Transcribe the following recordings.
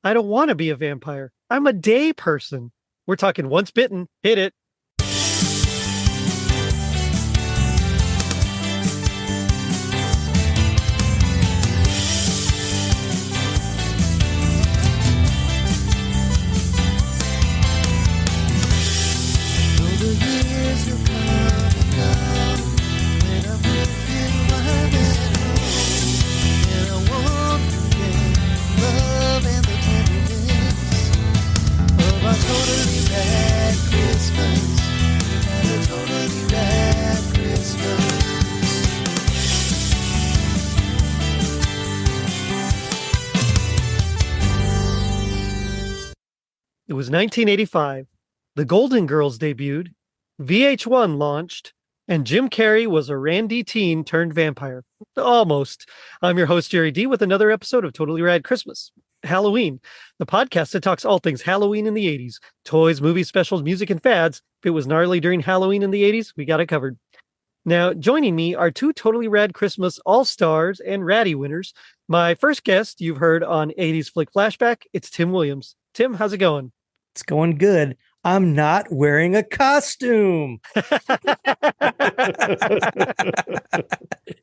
I don't want to be a vampire. I'm a day person. We're talking Once Bitten. Hit it. It was 1985. The Golden Girls debuted, VH1 launched, and Jim Carrey was a randy teen turned vampire. Almost. I'm your host, Jerry D, with another episode of Totally Rad Christmas. Halloween, the podcast that talks all things Halloween in the 80s. Toys, movies, specials, music, and fads. If it was gnarly during Halloween in the 80s, we got it covered. Now, joining me are two Totally Rad Christmas All-Stars and Ratty winners. My first guest you've heard on 80s Flick Flashback, it's Tim Williams. Tim, how's it going? It's going good. I'm not wearing a costume.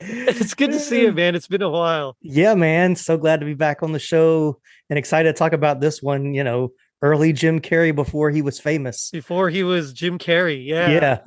It's good to see you, man. It's been a while. Yeah, man. So glad to be back on the show and excited to talk about this one, early Jim Carrey before he was famous. Before he was Jim Carrey. Yeah.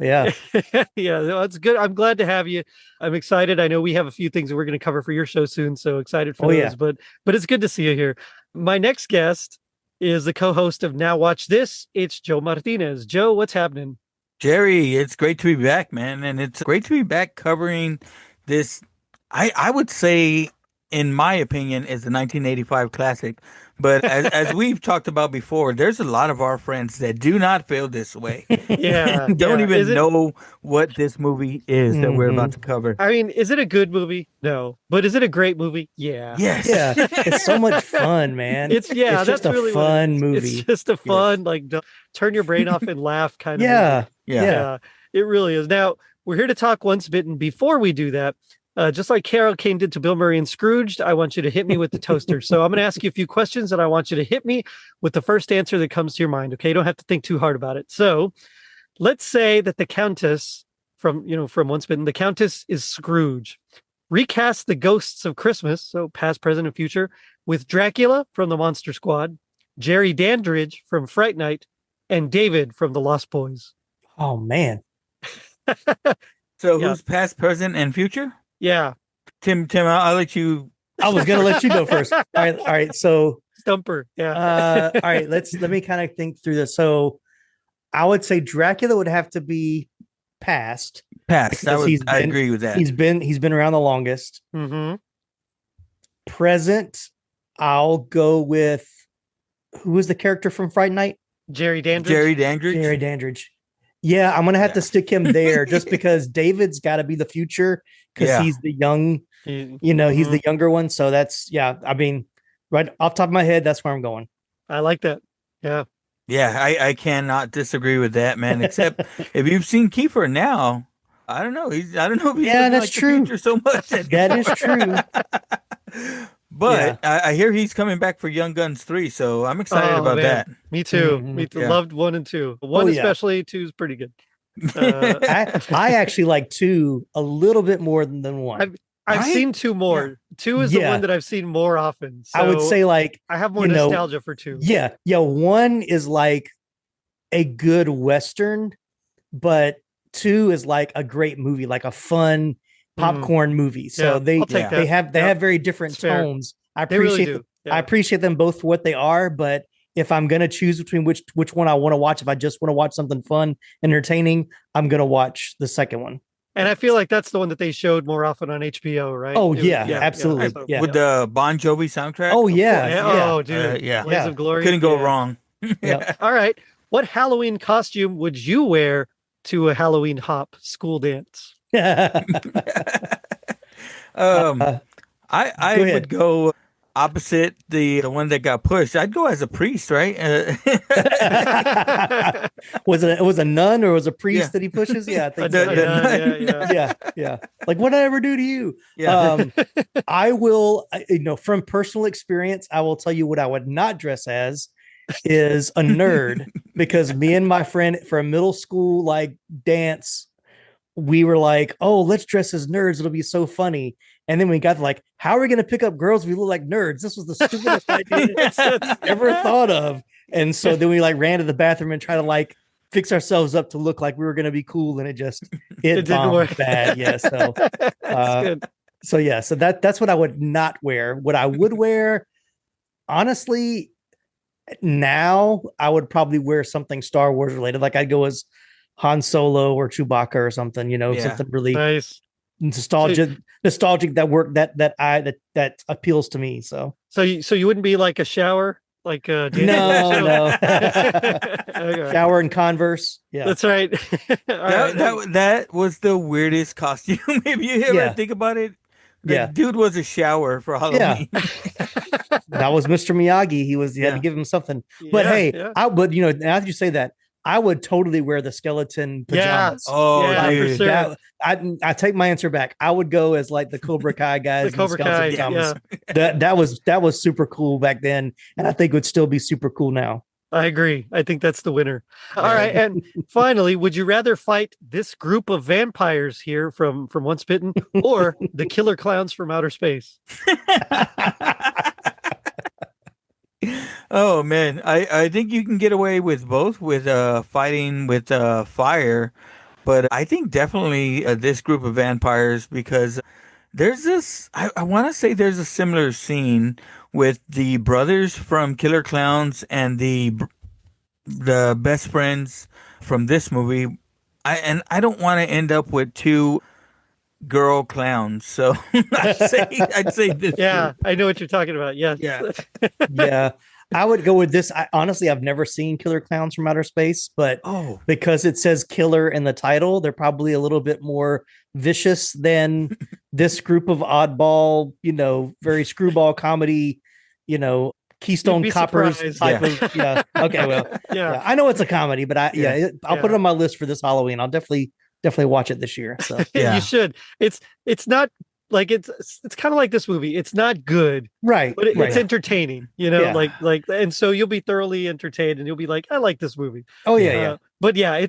Yeah, that's good. I'm glad to have you. I'm excited. I know we have a few things that we're going to cover for your show soon, so excited for those. Yeah. But it's good to see you here. My next guest is the co-host of Now Watch This. It's Joe Martinez. Joe, what's happening? Jerry, it's great to be back, man. And it's great to be back covering this, I would say, in my opinion, is the 1985 classic. But as we've talked about before, there's a lot of our friends that do not feel this way. Yeah. Don't even know what this movie is that we're about to cover. I mean, is it a good movie? No. But is it a great movie? Yeah. Yes. Yeah. It's so much fun, man. It's just that's a really fun movie. It's just a fun, turn your brain off and laugh kind of movie. Yeah. It really is. Now, we're here to talk Once Bitten. Before we do that, just like Carol Kane did to Bill Murray and Scrooged, I want you to hit me with the toaster. So I'm going to ask you a few questions, and I want you to hit me with the first answer that comes to your mind. Okay, you don't have to think too hard about it. So let's say that the Countess from Once Bitten, the Countess is Scrooge. Recast the ghosts of Christmas, so past, present, and future, with Dracula from the Monster Squad, Jerry Dandridge from Fright Night, and David from the Lost Boys. Oh, man. So who's past, present, and future? Yeah. Tim, I'll let you. I was going to let you go first. All right. So Stumper. Yeah. all right. Let me kind of think through this. So I would say Dracula would have to be past. Past. I agree with that. He's been around the longest. Mm-hmm. Present, I'll go with who was the character from Fright Night? Jerry Dandridge. Jerry Dandridge. Yeah, I'm gonna have to stick him there just because David's got to be the future because he's the young, he's the younger one. So that's I mean, right off the top of my head, that's where I'm going. I like that. Yeah. Yeah, I cannot disagree with that, man. Except if you've seen Kiefer now, I don't know. I don't know if he's that's like true. The future so much. That is true. But I hear he's coming back for Young Guns 3, so I'm excited about that. Me too. Loved 1 and 2. 1 especially, 2 is pretty good. I actually like 2 a little bit more than 1. I've seen 2 more. Yeah. 2 is the one that I've seen more often. So I would say I have more nostalgia for 2. Yeah. 1 is like a good Western, but 2 is like a great movie, like a fun popcorn movie. So they have very different tones. I appreciate them both for what they are, but if I'm gonna choose between which one I want to watch, if I just want to watch something fun, entertaining, I'm gonna watch the second one. And I feel like that's the one that they showed more often on HBO, right? Oh, absolutely. Yeah. With the Bon Jovi soundtrack. Oh, yeah. Oh, dude. Blaze of Glory. Couldn't go wrong. All right. What Halloween costume would you wear to a Halloween hop school dance? I would go opposite the one that got pushed, I'd go as a priest, right? It was a nun or was a priest Yeah. that he pushes? Yeah, I think The, so. the nun, nun. Yeah. Like, what did I ever do to you? Yeah. I will, from personal experience, I will tell you what I would not dress as is a nerd, because me and my friend for a middle school like dance, we were like, oh, let's dress as nerds. It'll be so funny. And then we got to like, how are we going to pick up girls if we look like nerds? This was the stupidest idea ever thought of. And so then we like ran to the bathroom and try to like fix ourselves up to look like we were going to be cool. And it didn't work bad. Yeah. So, that's good. So that's what I would not wear. What I would wear, honestly, now I would probably wear something Star Wars related. Like I'd go as Han Solo or Chewbacca or something, something really nice, nostalgic that appeals to me. So you wouldn't be like a shower, like no. Okay. Shower and Converse. Yeah, That's right. That was the weirdest costume. If you ever think about it, the dude was a shower for Halloween. Yeah. That was Mr. Miyagi. He had to give him something. But hey, now that you say that, I would totally wear the skeleton pajamas. Yeah. Oh, for sure. I take my answer back. I would go as like the Cobra Kai guys. The Cobra Kai. Yeah. That was super cool back then, and I think it would still be super cool now. I agree. I think that's the winner. All right, and finally, would you rather fight this group of vampires here from Once Bitten, or the killer clowns from outer space? Oh man, I think you can get away with both, with fighting with fire, but I think definitely this group of vampires, because there's this, I want to say there's a similar scene with the brothers from Killer Clowns and the best friends from this movie. I don't want to end up with two girl clowns, so I'd say this. Yeah, I know what you're talking about. Yes. Yeah. Yeah. I would go with this. Honestly, I've never seen Killer Clowns from Outer Space, but because it says killer in the title, they're probably a little bit more vicious than this group of oddball, very screwball comedy, Keystone Coppers type of. Yeah. Okay. Well, yeah. I know it's a comedy, but I'll put it on my list for this Halloween. I'll definitely watch it this year. So you should. It's not like it's kind of like this movie. It's not good, right? But it's entertaining, and so you'll be thoroughly entertained, and you'll be like, I like this movie. Oh yeah. But yeah,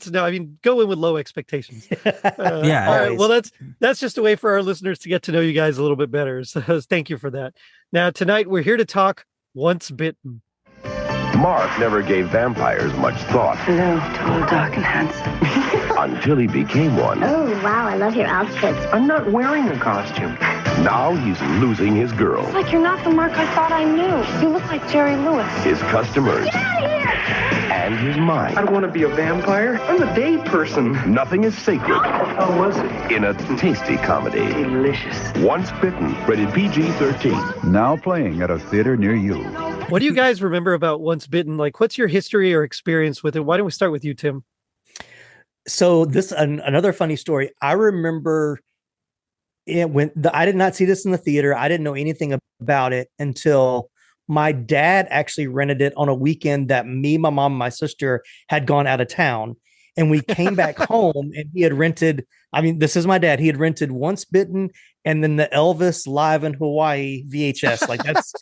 go in with low expectations. All right. Well, that's just a way for our listeners to get to know you guys a little bit better. So thank you for that. Now tonight we're here to talk Once Bitten. Mark never gave vampires much thought. Hello, tall, dark, and handsome. Until he became one. Oh, wow, I love your outfits. I'm not wearing a costume. Now he's losing his girl. It's like you're not the Mark I thought I knew. You look like Jerry Lewis. His customers. Get out of here! And his mind. I don't want to be a vampire. I'm a day person. Nothing is sacred. How was it? In a tasty comedy. Delicious. Once Bitten, rated PG-13. Now playing at a theater near you. What do you guys remember about Once Bitten? Like, what's your history or experience with it? Why don't we start with you, Tim? So another funny story. I remember I did not see this in the theater. I didn't know anything about it until my dad actually rented it on a weekend that me, my mom, and my sister had gone out of town. And we came back home and he had rented, this is my dad. He had rented Once Bitten and then the Elvis Live in Hawaii VHS. Like that's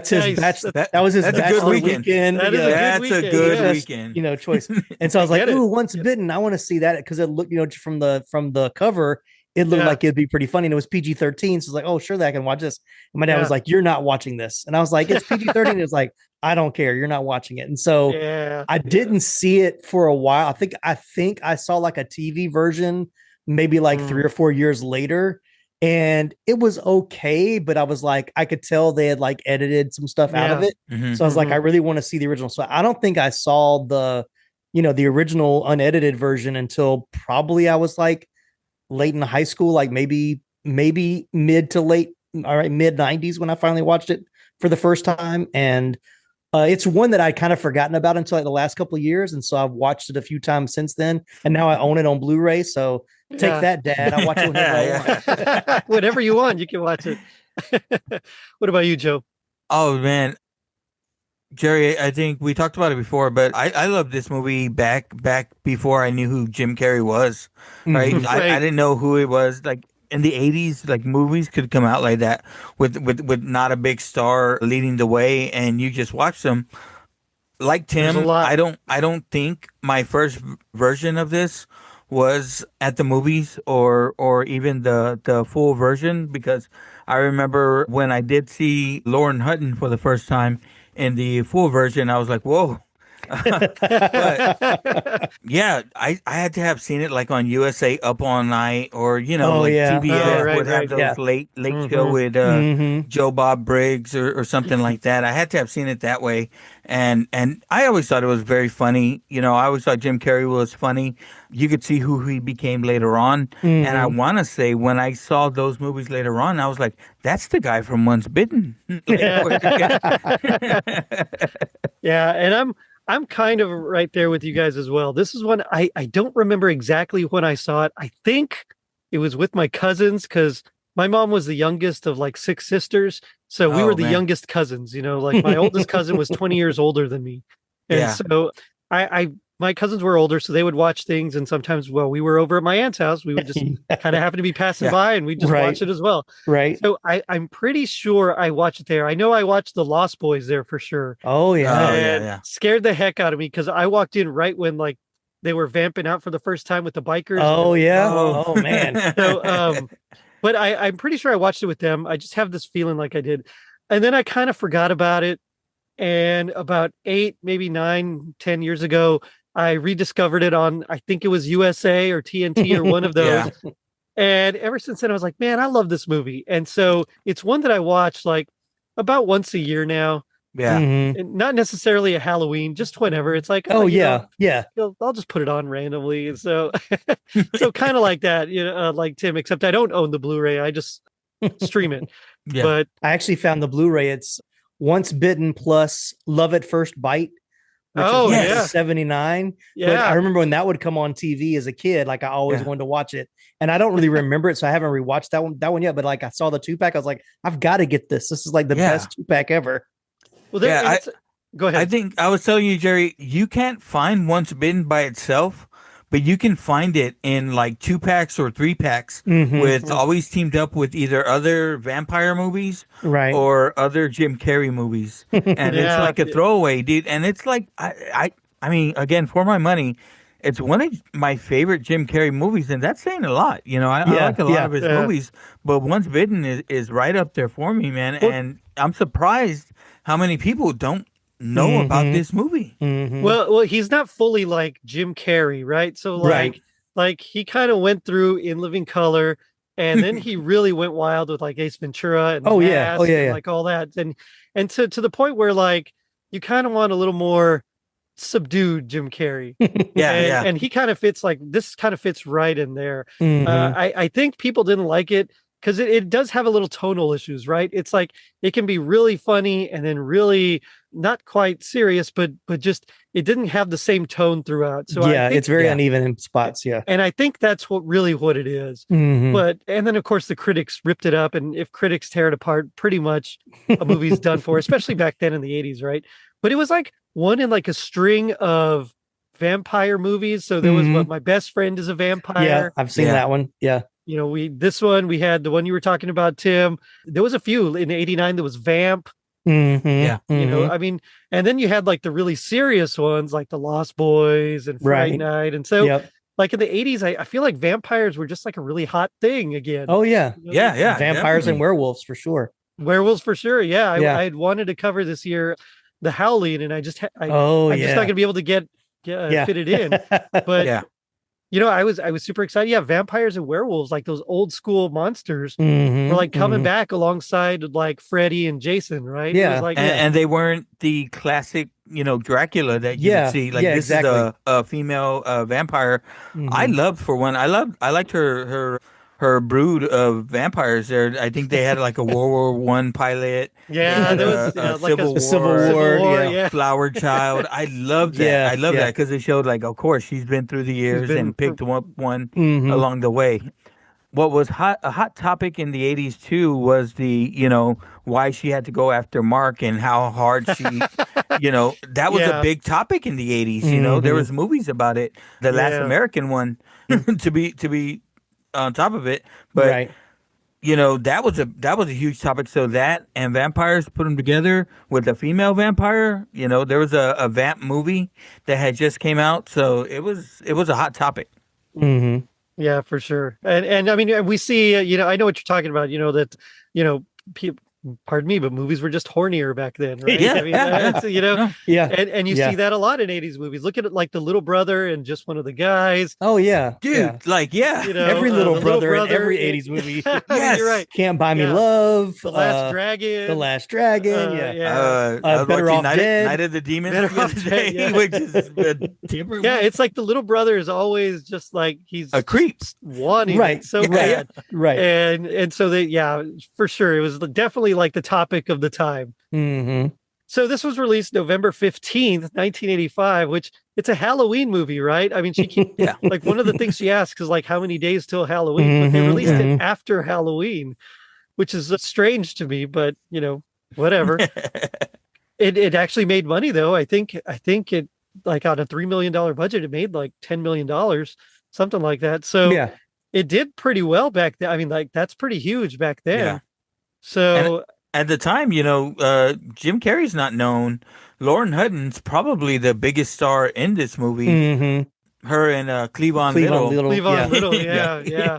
his nice. That was his bachelor weekend. That's a good weekend. Choice. And so I was like, ooh, Once Bitten. I want to see that because it looked, from the cover, it looked like it'd be pretty funny. And it was PG-13. So it's like, oh, surely I can watch this. And my dad was like, you're not watching this. And I was like, it's PG-13. It's like, I don't care. You're not watching it. And so I didn't see it for a while. I think I saw like a TV version, maybe like 3 or 4 years later. And it was okay, but I was like, I could tell they had like edited some stuff out of it. So I was like, I really want to see the original. So I don't think I saw the original unedited version until probably I was like late in high school, like maybe mid to late, mid 90s when I finally watched it for the first time. And it's one that I'd kind of forgotten about until like the last couple of years. And so I've watched it a few times since then. And now I own it on Blu-ray. So take that, Dad. I watch it whenever I want. Whatever you want, you can watch it. What about you, Joe? Oh man, Jerry, I think we talked about it before, but I love this movie back before I knew who Jim Carrey was. Right? Mhm. I Right. didn't know who he was. Like in the '80s, like movies could come out like that with not a big star leading the way, and you just watch them. Like There's a Tim, lot. I don't think my first version of this was at the movies or even the full version, because I remember when I did see Lauren Hutton for the first time in the full version, I was like, whoa. But yeah, I had to have seen it like on USA Up All Night, or Oh like yeah, Oh, TBS yeah, would right, have right. yeah. those late show Hmm. with Hmm. Joe Bob Briggs or something like that. I had to have seen it that way, and I always thought it was very funny. I always thought Jim Carrey was funny. You could see who he became later on, and I Hmm. want to say when I saw those movies later on, I was like, that's the guy from Once Bitten. Like, Yeah. Yeah, and I'm kind of right there with you guys as well. This is one I don't remember exactly when I saw it. I think it was with my cousins because my mom was the youngest of like six sisters. So we were oh the man, youngest cousins, like my oldest cousin was 20 years older than me. And yeah, so I my cousins were older, so they would watch things. And sometimes while we were over at my aunt's house, we would just kind of happen to be passing yeah, by and we just Right, watch it as well. right. So I'm pretty sure I watched it there. I know I watched The Lost Boys there for sure Oh oh yeah. yeah, and yeah. scared the heck out of me because I walked in right when like they were vamping out for the first time with the bikers, and they're Oh like, yeah. "Oh." Oh man. So, but I'm pretty sure I watched it with them. I just have this feeling like I did, and then I kind of forgot about it. And about 8, maybe 9, 10 years ago, I rediscovered it on I think it was USA or TNT or one of Yeah. those. And ever since then, I was like, man, I love this movie. And so it's one that I watch like about once a year now, Yeah. Hmm. and not necessarily a Halloween, just whenever. It's like, Oh yeah, yeah. I'll just put it on randomly. And so, so kind of like that, like Tim, except I don't own the Blu-ray. I just stream it. Yeah. But I actually found the Blu-ray. It's Once Bitten plus Love at First Bite, which is oh like Yes. yeah, 79. But I yeah. remember when that would come on TV as a kid, like I always Yeah. wanted to watch it. And I don't really remember it, so I haven't rewatched that one yet. But like I saw the 2-pack, I was like, I've got to get this. This is like the Yeah. best 2-pack ever. Well, there. Yeah, And it's go I ahead. think I was telling you, Jerry, you can't find Once Bitten by itself, but you can find it in like 2-packs or 3-packs with Mhm. always teamed up with either other vampire movies Right. or other Jim Carrey movies. And it's Yeah, like a throwaway, dude. And it's like I mean, again, for my money, it's one of my favorite Jim Carrey movies, and that's saying a lot. I Yeah, like a lot yeah. of his yeah. movies, but Once Bitten is right up there for me, man. Well, And I'm surprised how many people don't know about Mhm. this movie. Mhm. well, he's not fully like Jim Carrey, right? So Right. like he kind of went through In Living Color, and then he really went wild with like Ace Ventura and The Oh yeah. Oh Mask yeah, and yeah. like all that, and to the point where like you kind of want a little more subdued Jim Carrey, Yeah, and yeah. and he kind of fits like this kind of fits right in there. Mhm. I think people didn't like it because it does have a little tonal issues, right? It's like it can be really funny and then really not quite serious, but just it didn't have the same tone throughout. So I Yeah, think, it's very Yeah. uneven in spots. Yeah. and I think that's what it is. Mhm. But and then of course the critics ripped it up, and if critics tear it apart, pretty much a movie's done for, especially back then in the 80s, right? But it was like one in like a string of vampire movies. So there was Mhm. what My Best Friend is a Yeah, Vampire. I've seen Yeah. that one. Yeah. We had the one you were talking about, Tim. There was a few in '89. There was Vamp. Mhm. Yeah. Mhm. I mean, and then you had like the really serious ones like The Lost Boys and Fright Right. Night. And so Yep. like in the 80s, I feel like vampires were just like a really hot thing again. Oh yeah. Yeah, yeah. Vampires and definitely. werewolves for sure. Werewolves for sure. Yeah. Yeah. I had wanted to cover this year the Howling, and Oh I'm just not yeah. gonna be able to Yeah. fit it in. But Yeah. I was super excited. Yeah, vampires and werewolves, like those old school monsters, Mhm. were like coming Mhm. back alongside like Freddy and Jason, right? It Yeah. was like And they weren't the classic, Dracula that you would Yeah. see. Like Yeah, this exactly. is a female vampire. I Mhm. loved for one. I liked her brood of vampires there. I think they had like a World War I pilot. They yeah, had there was a like Civil The Civil War War. War, Yeah. yeah. flower child. I love that. Yeah. I love Yeah. that because it showed like, of course, she's been through the She's years been and picked up one Mhm. along the way. what was a hot topic in the 80s too was the, why she had to go after Mark and how hard she, that was a Yeah. big topic in the 80s. There was movies about it. The Last Yeah. American one to be on top of it. But Right. that was a huge topic. So that and vampires, put them together with a female vampire. There was a vamp movie that had just came out, so it was a hot topic. Mm-hmm. Yeah, for sure. And I mean, we see, I know what you're talking about, that, people, pardon me, but movies were just hornier back then, right? Yeah, I mean, that's, Yeah. and you see that a lot in 80s movies. Look at it like The Little Brother and Just One of the Guys. Oh yeah, Dude, yeah. Every little The brother in every 80s movie. I mean, Yes. you're right. Can't Buy Me Yeah. Love. The Last Dragon. The Last Dragon. Yeah. I was Better watching Off Night, Dead. Night of the Demons Better the Off other Dead, day, yeah. which is different. Yeah, it's like the little brother is always just like he's A creep. just wanting Right. it so Yeah. bad. Right. And so for sure, it was definitely like the topic of the time. Mm-hmm. So this was released November 15th, 1985, which it's a Halloween movie, right? I mean, Yeah. like one of the things she asks is like how many days till Halloween, but they Mhm, released mhm. it after Halloween, which is strange to me, but whatever. It actually made money though. I think it, like on a $3 million budget, it made like $10 million, something like that. So Yeah. it did pretty well back then. I mean, like that's pretty huge back then. Yeah. So At the time, Jim Carrey's not known. Lauren Hutton's probably the biggest star in this movie. Mm-hmm. Her and Cleavon Little. Cleavon Little, Yeah. yeah.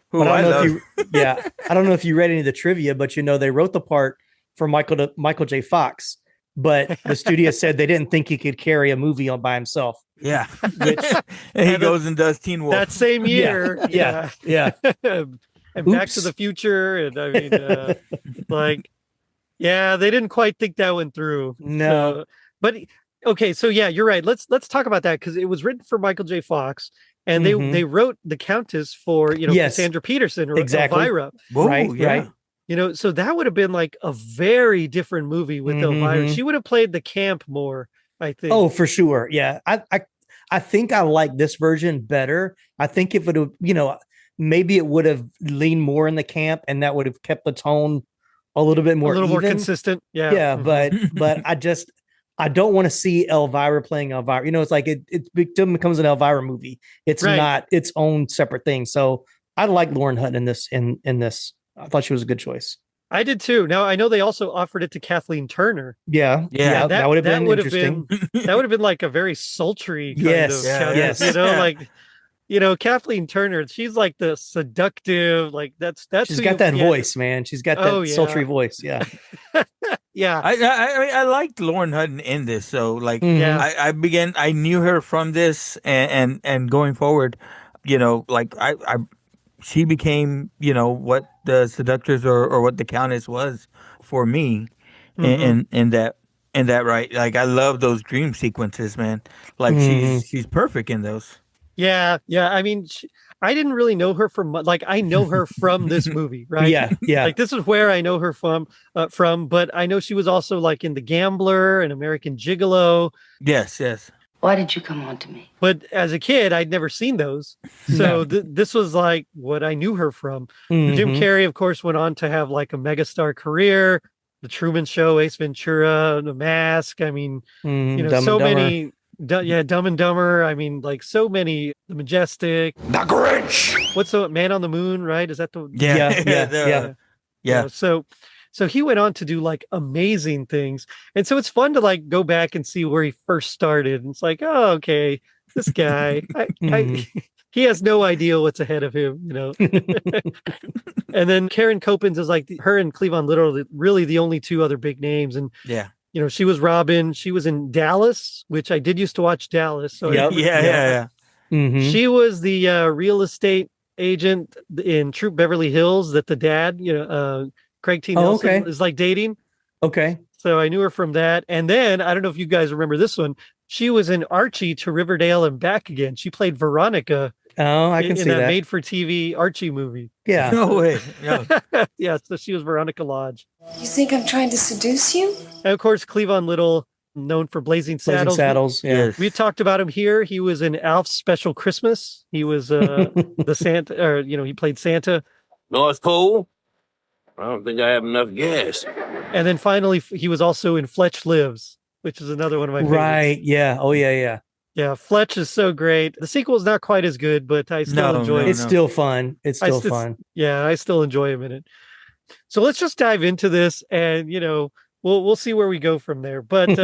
Who But I love. I don't know if you read any of the trivia, but they wrote the part for Michael J. Fox, but the studio said they didn't think he could carry a movie on by himself. Yeah. Which And he goes and does Teen Wolf. That same year. Yeah. And Back to Oops. the Future. And I mean, they didn't quite think that one through. No. So, but okay, so yeah, you're right. Let's talk about that because it was written for Michael J. Fox, and Mhm. they wrote the Countess for Yes. Cassandra Peterson or Exactly. Elvira. Whoa, Right, yeah. right. So that would have been like a very different movie with Elvira. Mhm. She would have played the camp more, I think. Oh, for sure. Yeah. I think I like this version better. I think if it would, maybe it would have leaned more in the camp and that would have kept the tone a little bit more a little more even. consistent. Yeah. Yeah, Mhm. but I don't want to see Elvira playing Elvira. It's like it becomes an Elvira movie. It's Right. not its own separate thing. So I like Lauren Hutton in this. In this, I thought she was a good choice. I did too. Now I know they also offered it to Kathleen Turner. Yeah, Yeah, that would have been would have interesting. that would have been like a very sultry kind Yes, of yeah, Countess, yes. Kathleen Turner, she's like the seductive, like that's She's who got you that get. voice, man. She's got that Oh, yeah. sultry voice. Yeah. Yeah. I liked Lauren Hutton in this, so like Mhm. Yeah. I knew her from this, and going forward, she became what the Seductress or what the Countess was for me, Mhm. in that right. Like I love those dream sequences, man. Like she's perfect in those. Yeah. I mean, I didn't really know her like I know her from this movie, right? Yeah. Like this is where I know her from, but I know she was also like in The Gambler and American Gigolo. Yes. Why did you come on to me? But as a kid, I'd never seen those. So this was like what I knew her from. Jim Mhm. Carrey, of course, went on to have like a megastar career. The Truman Show, Ace Ventura, The Mask. I mean, Mhm. you know, Dumb so and Dumber. many. Dumb and Dumber. I mean, like so many. The Majestic. The Grinch! What's the Man on the Moon? Right? Is that the? Yeah. Yeah. So he went on to do like amazing things, and so it's fun to like go back and see where he first started. And it's like, oh, okay, this guy, he has no idea what's ahead of him, And then Karen Copins is like her and Cleavon Little, really the only two other big names, and Yeah. she was Robin. She was in Dallas, which I did used to watch Dallas. So Yep. Yeah. Mhm. she was the real estate agent in Troop Beverly Hills that the dad, Craig T. Nelson okay. is like dating. Okay. So I knew her from that. And then I don't know if you guys remember this one. She was in Archie to Riverdale and Back Again. She played Veronica Oh, I can in see that that. made-for-TV Archie movie. Yeah. No way. No. Yeah, so she was Veronica Lodge. You think I'm trying to seduce you? And of course, Cleavon Little known for Blazing Blazing Saddles. Saddles. Yeah. Yes. We talked about him here. He was in Alf's Special Christmas. He was the Santa, or he played Santa. North Pole? I don't think I have enough gas. And then finally, he was also in Fletch Lives, which is another one of my favorites. Right. Yeah. Oh, yeah. Yeah, Fletch is so great. The sequel is not quite as good, but I still enjoy it. It's still fun. It's still fun. Yeah, I still enjoy him in it. So let's just dive into this, and we'll see where we go from there. But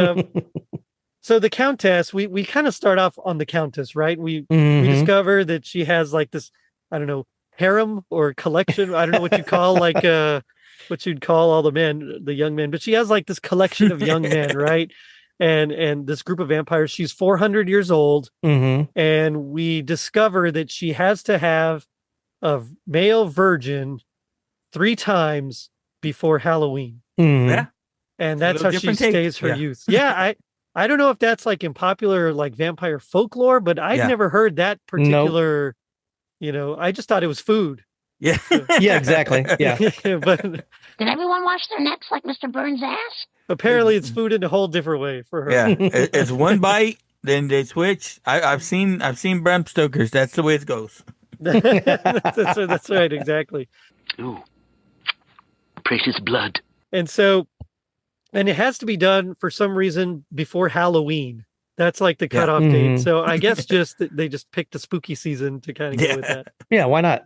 so the Countess, we kind of start off on the Countess, right? We discover that she has like this, I don't know, harem or collection. I don't know what you call what you'd call all the young men, but she has like this collection of young men, right? And this group of vampires. She's 400 years old, and we discover that she has to have a male virgin 3 times before Halloween. Yeah, and that's how she stays her youth. Yeah, I don't know if that's like in popular like vampire folklore, but I'd never heard that particular. Nope. I just thought it was food. Yeah, yeah, exactly. Yeah, but did everyone wash their necks like Mr. Burns' ass? Apparently, it's food in a whole different way for her. Yeah, it's one bite, then they switch. I've seen Bram Stoker's. That's the way it goes. That's right, exactly. Ooh, precious blood. And it has to be done for some reason before Halloween. That's like the cutoff date. So I guess they just picked a spooky season to kind of go with that. Yeah, why not?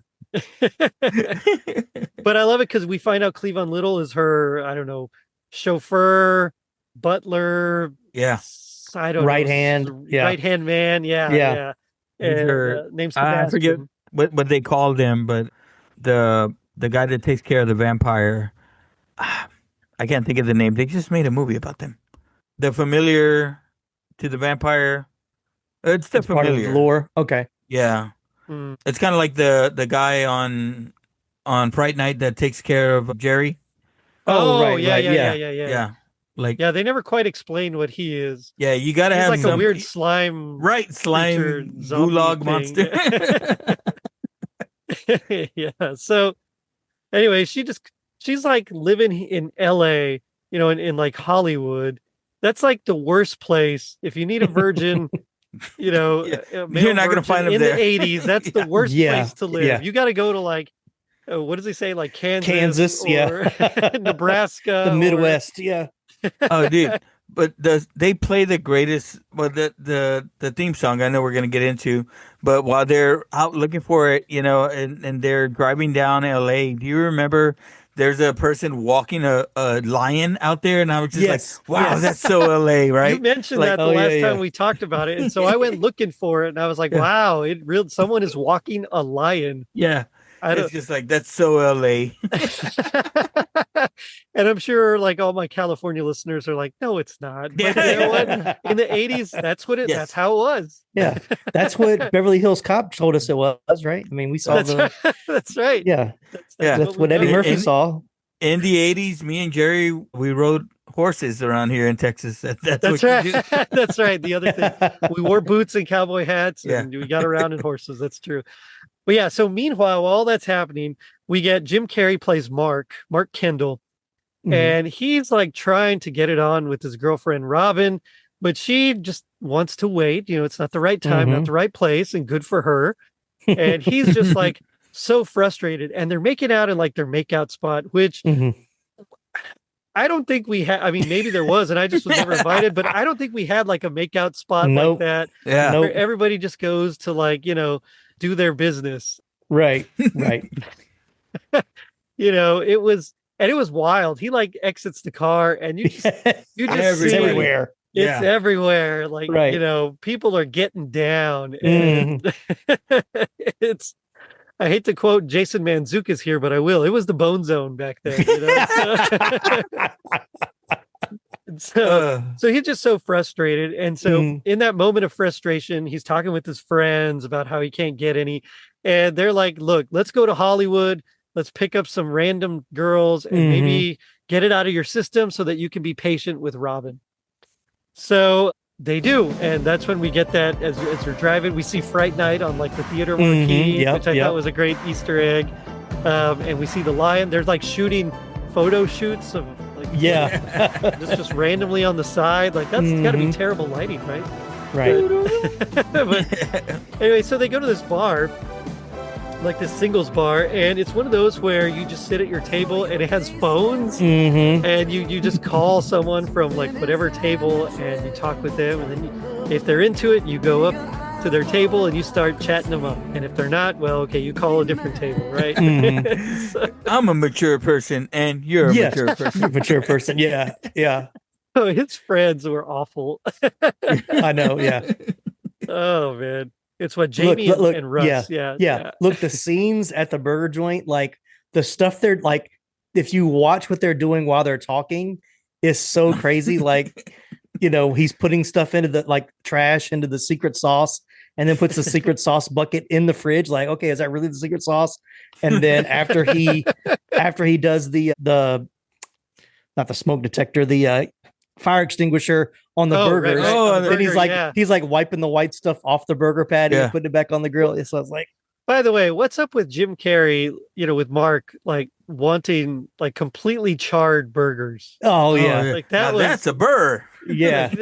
But I love it because we find out Cleavon Little is her, I don't know, chauffeur, butler. Yeah. I don't right know. hand. Yeah. Right hand man. Yeah. And her, name's I forget what they called him, but the guy that takes care of the vampire, I can't think of the name. They just made a movie about them. The familiar to the vampire. It's the familiar. Part of the lore. Okay. Yeah. It's kind of like the guy on Fright Night that takes care of Jerry. Right. Yeah. Like, yeah, they never quite explain what he is. Yeah, you got to have like a weird slime. Right, slime gulag monster. Yeah. So anyway, she's like living in LA, in like Hollywood. That's like the worst place. If you need a virgin, you're not going to find them in there. the 80s. That's the worst place to live. You got to go to like, what does he say? Like Kansas, or Nebraska, the Midwest. Yeah. Oh, dude. But they play the greatest, the theme song I know we're going to get into, but while they're out looking for it, and they're driving down LA, do you remember there's a person walking a lion out there? And I was just like, wow, that's so LA, right? You mentioned that the last time we talked about it. And so I went looking for it and I was like, wow, someone is walking a lion. Yeah. It's just like, that's so LA. And I'm sure like all my California listeners are like, no, it's not. But you know what? In the 80s, that's how it was. Yeah. That's what Beverly Hills Cop told us it was, right? I mean, we saw that's right. Yeah. That's what Eddie Murphy saw. In the 80s, me and Jerry, we rode horses around here in Texas. That's right. That's right. The other thing, we wore boots and cowboy hats and we got around in horses. That's true. But yeah, so meanwhile, while all that's happening, we get Jim Carrey plays Mark Kendall, and he's like trying to get it on with his girlfriend Robin, but she just wants to wait. It's not the right time, not the right place, and good for her. And he's just like so frustrated, and they're making out in like their makeout spot, which I don't think we had. I mean, maybe there was, and I just was never invited, but I don't think we had like a makeout spot like that. Yeah, where everybody just goes to like, do their business. Right. It was wild. He like exits the car and you just see everywhere. It's everywhere. Like, people are getting down. And I hate to quote Jason Mantzoukas here, but I will. It was the Bone Zone back then. So he's just so frustrated. And so in that moment of frustration, he's talking with his friends about how he can't get any. And they're like, look, let's go to Hollywood. Let's pick up some random girls and maybe get it out of your system so that you can be patient with Robin. So they do. And that's when we get that as we're driving. We see Fright Night on like the theater marquee, which I thought was a great Easter egg. And we see the lion. They're like shooting photo shoots of like Yeah. just randomly on the side. Like that's got to be terrible lighting, right? Right. But anyway, so they go to this bar, like this singles bar, and it's one of those where you just sit at your table and it has phones, and you just call someone from like whatever table and you talk with them, and then if they're into it, you go up to their table and you start chatting them up, and if they're not, well, okay, you call a different table, right? So, I'm a mature person and you're a mature person. Mature person. Yeah. Yeah. oh, his friends were awful. I know. Yeah. Oh man, it's what Jamie and Russ. Yeah. Look, the scenes at the burger joint, like the stuff they're like, if you watch what they're doing while they're talking, is so crazy. Like, he's putting stuff into the like trash into the secret sauce, and then puts the secret sauce bucket in the fridge. Like, okay, is that really the secret sauce? And then after he does the not the smoke detector, the fire extinguisher on the burgers. Right. Oh, and he's like wiping the white stuff off the burger patty and putting it back on the grill. So I was like, by the way, what's up with Jim Carrey, with Mark, like wanting like completely charred burgers? Oh yeah. Like that's a burr. Yeah.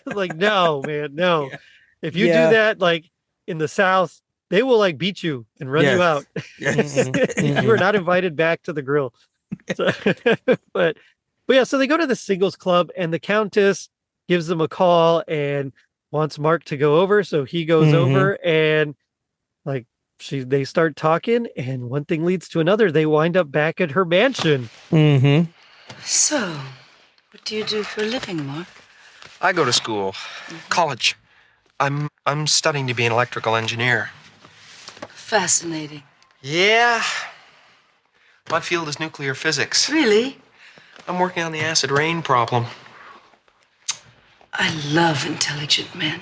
Like, no, man, no. Yeah. If you do that, like in the South, they will like beat you and run you out. Yes. You are not invited back to the grill. So, but yeah, so they go to the singles club and the Countess gives them a call and wants Mark to go over. So he goes over and like they start talking, and one thing leads to another. They wind up back at her mansion. So, what do you do for a living, Mark? I go to school, college. I'm studying to be an electrical engineer. Fascinating. Yeah. My field is nuclear physics. Really? I'm working on the acid rain problem. I love intelligent men.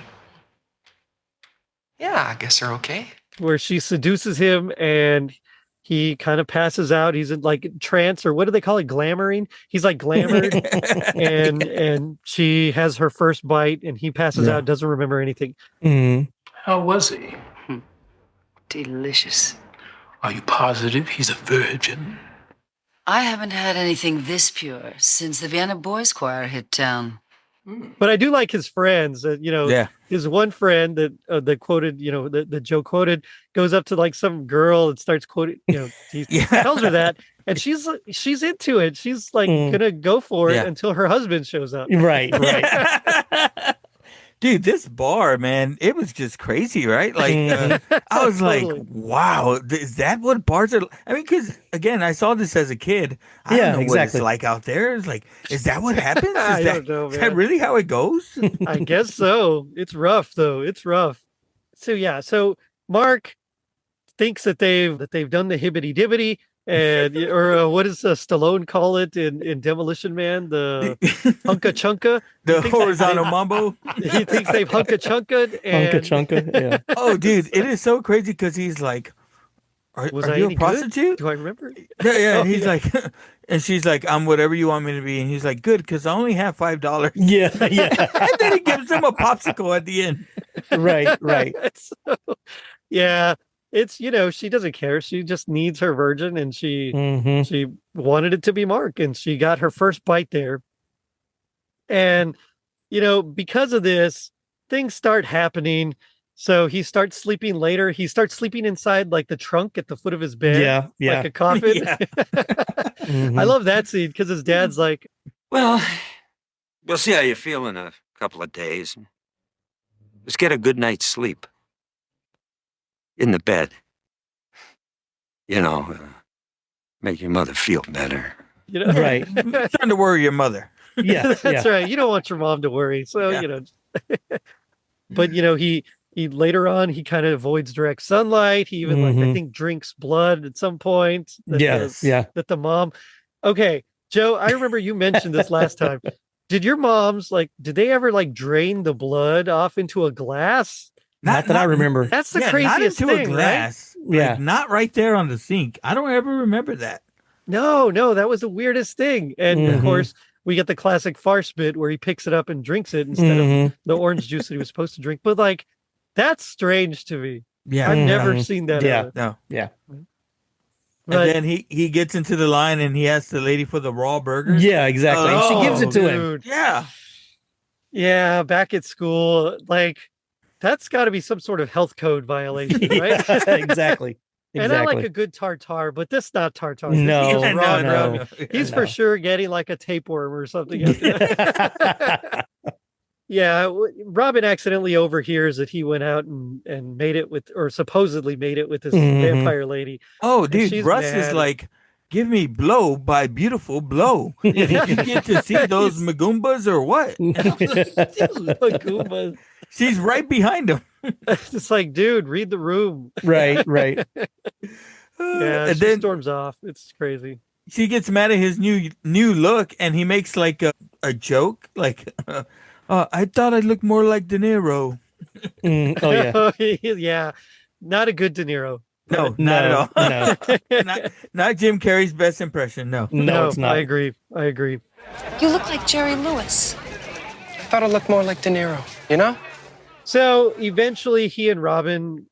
Yeah, I guess they're okay. Where she seduces him and he kind of passes out. He's in like trance, or what do they call it? Glamoring. He's like glamored, and she has her first bite and he passes out, doesn't remember anything. How was he? Delicious. Are you positive he's a virgin? I haven't had anything this pure since the Vienna Boys Choir hit town. But I do like his friends. His one friend that quoted, that Joe quoted, goes up to like some girl and starts quoting. He tells her that, and she's into it. She's like gonna go for it until her husband shows up. Right. Dude, this bar, man, it was just crazy, right? Like, I was Totally. like, wow, is that what bars are? I mean, because, again, I saw this as a kid. I don't know what it's like out there. It's like, is that what happens? I don't know, man. Is that really how it goes? I guess so. It's rough, though. It's rough. So Mark thinks that they've done the hibbity dibbity. And or what does Stallone call it in Demolition Man? The hunka chunka, the horizontal mambo. He thinks they've hunka chunka. Hunka chunka, yeah. Oh, dude, it is so crazy because he's like, "Are you a prostitute?" Do I remember? Yeah. And he's like, and she's like, "I'm whatever you want me to be." And he's like, "Good, because I only have $5." Yeah. And then he gives him a popsicle at the end. Right. So, yeah. It's, she doesn't care. She just needs her virgin, and she wanted it to be Mark, and she got her first bite there. And, because of this, things start happening. So he starts sleeping later. He starts sleeping inside like the trunk at the foot of his bed. Yeah. Like a coffin. Yeah. I love that scene because his dad's like, well, we'll see how you feel in a couple of days. Just get a good night's sleep. In the bed. Make your mother feel better. Right. Trying to worry your mother. Yeah. That's right. You don't want your mom to worry. So, but he later on, he kind of avoids direct sunlight. He even I think drinks blood at some point. That the mom. Okay, Joe, I remember you mentioned this last time. Did your moms did they ever drain the blood off into a glass? Not that I remember. That's the craziest not into thing, a glass. Right? Not right there on the sink. I don't ever remember that. No, that was the weirdest thing. And of course, we get the classic farce bit where he picks it up and drinks it instead of the orange juice that he was supposed to drink. But that's strange to me. Yeah. I've never seen that. Yeah. No. Yeah. And then he gets into the line and he asks the lady for the raw burgers. Yeah, exactly. And she gives it to him. Yeah. Yeah, back at school, like that's got to be some sort of health code violation, right? Exactly. And I like a good tartare, but this not tartare. No, this is raw ground. no. He's for sure getting like a tapeworm or something. Yeah, Robin accidentally overhears that he went out and made it with, or supposedly made it with this vampire lady. Oh, dude, Russ is like, give me blow by beautiful blow. Did you get to see those Magumbas or what? Magumbas. She's right behind him. It's like, dude, read the room. Right. Yeah, and she then storms off. It's crazy. She gets mad at his new look, and he makes like a joke, like, I thought I'd look more like De Niro. Oh yeah, yeah, not a good De Niro. No, not at all. No. not Jim Carrey's best impression. No, it's not. I agree. You look like Jerry Lewis. I thought I looked more like De Niro, you know? So eventually he and Robin,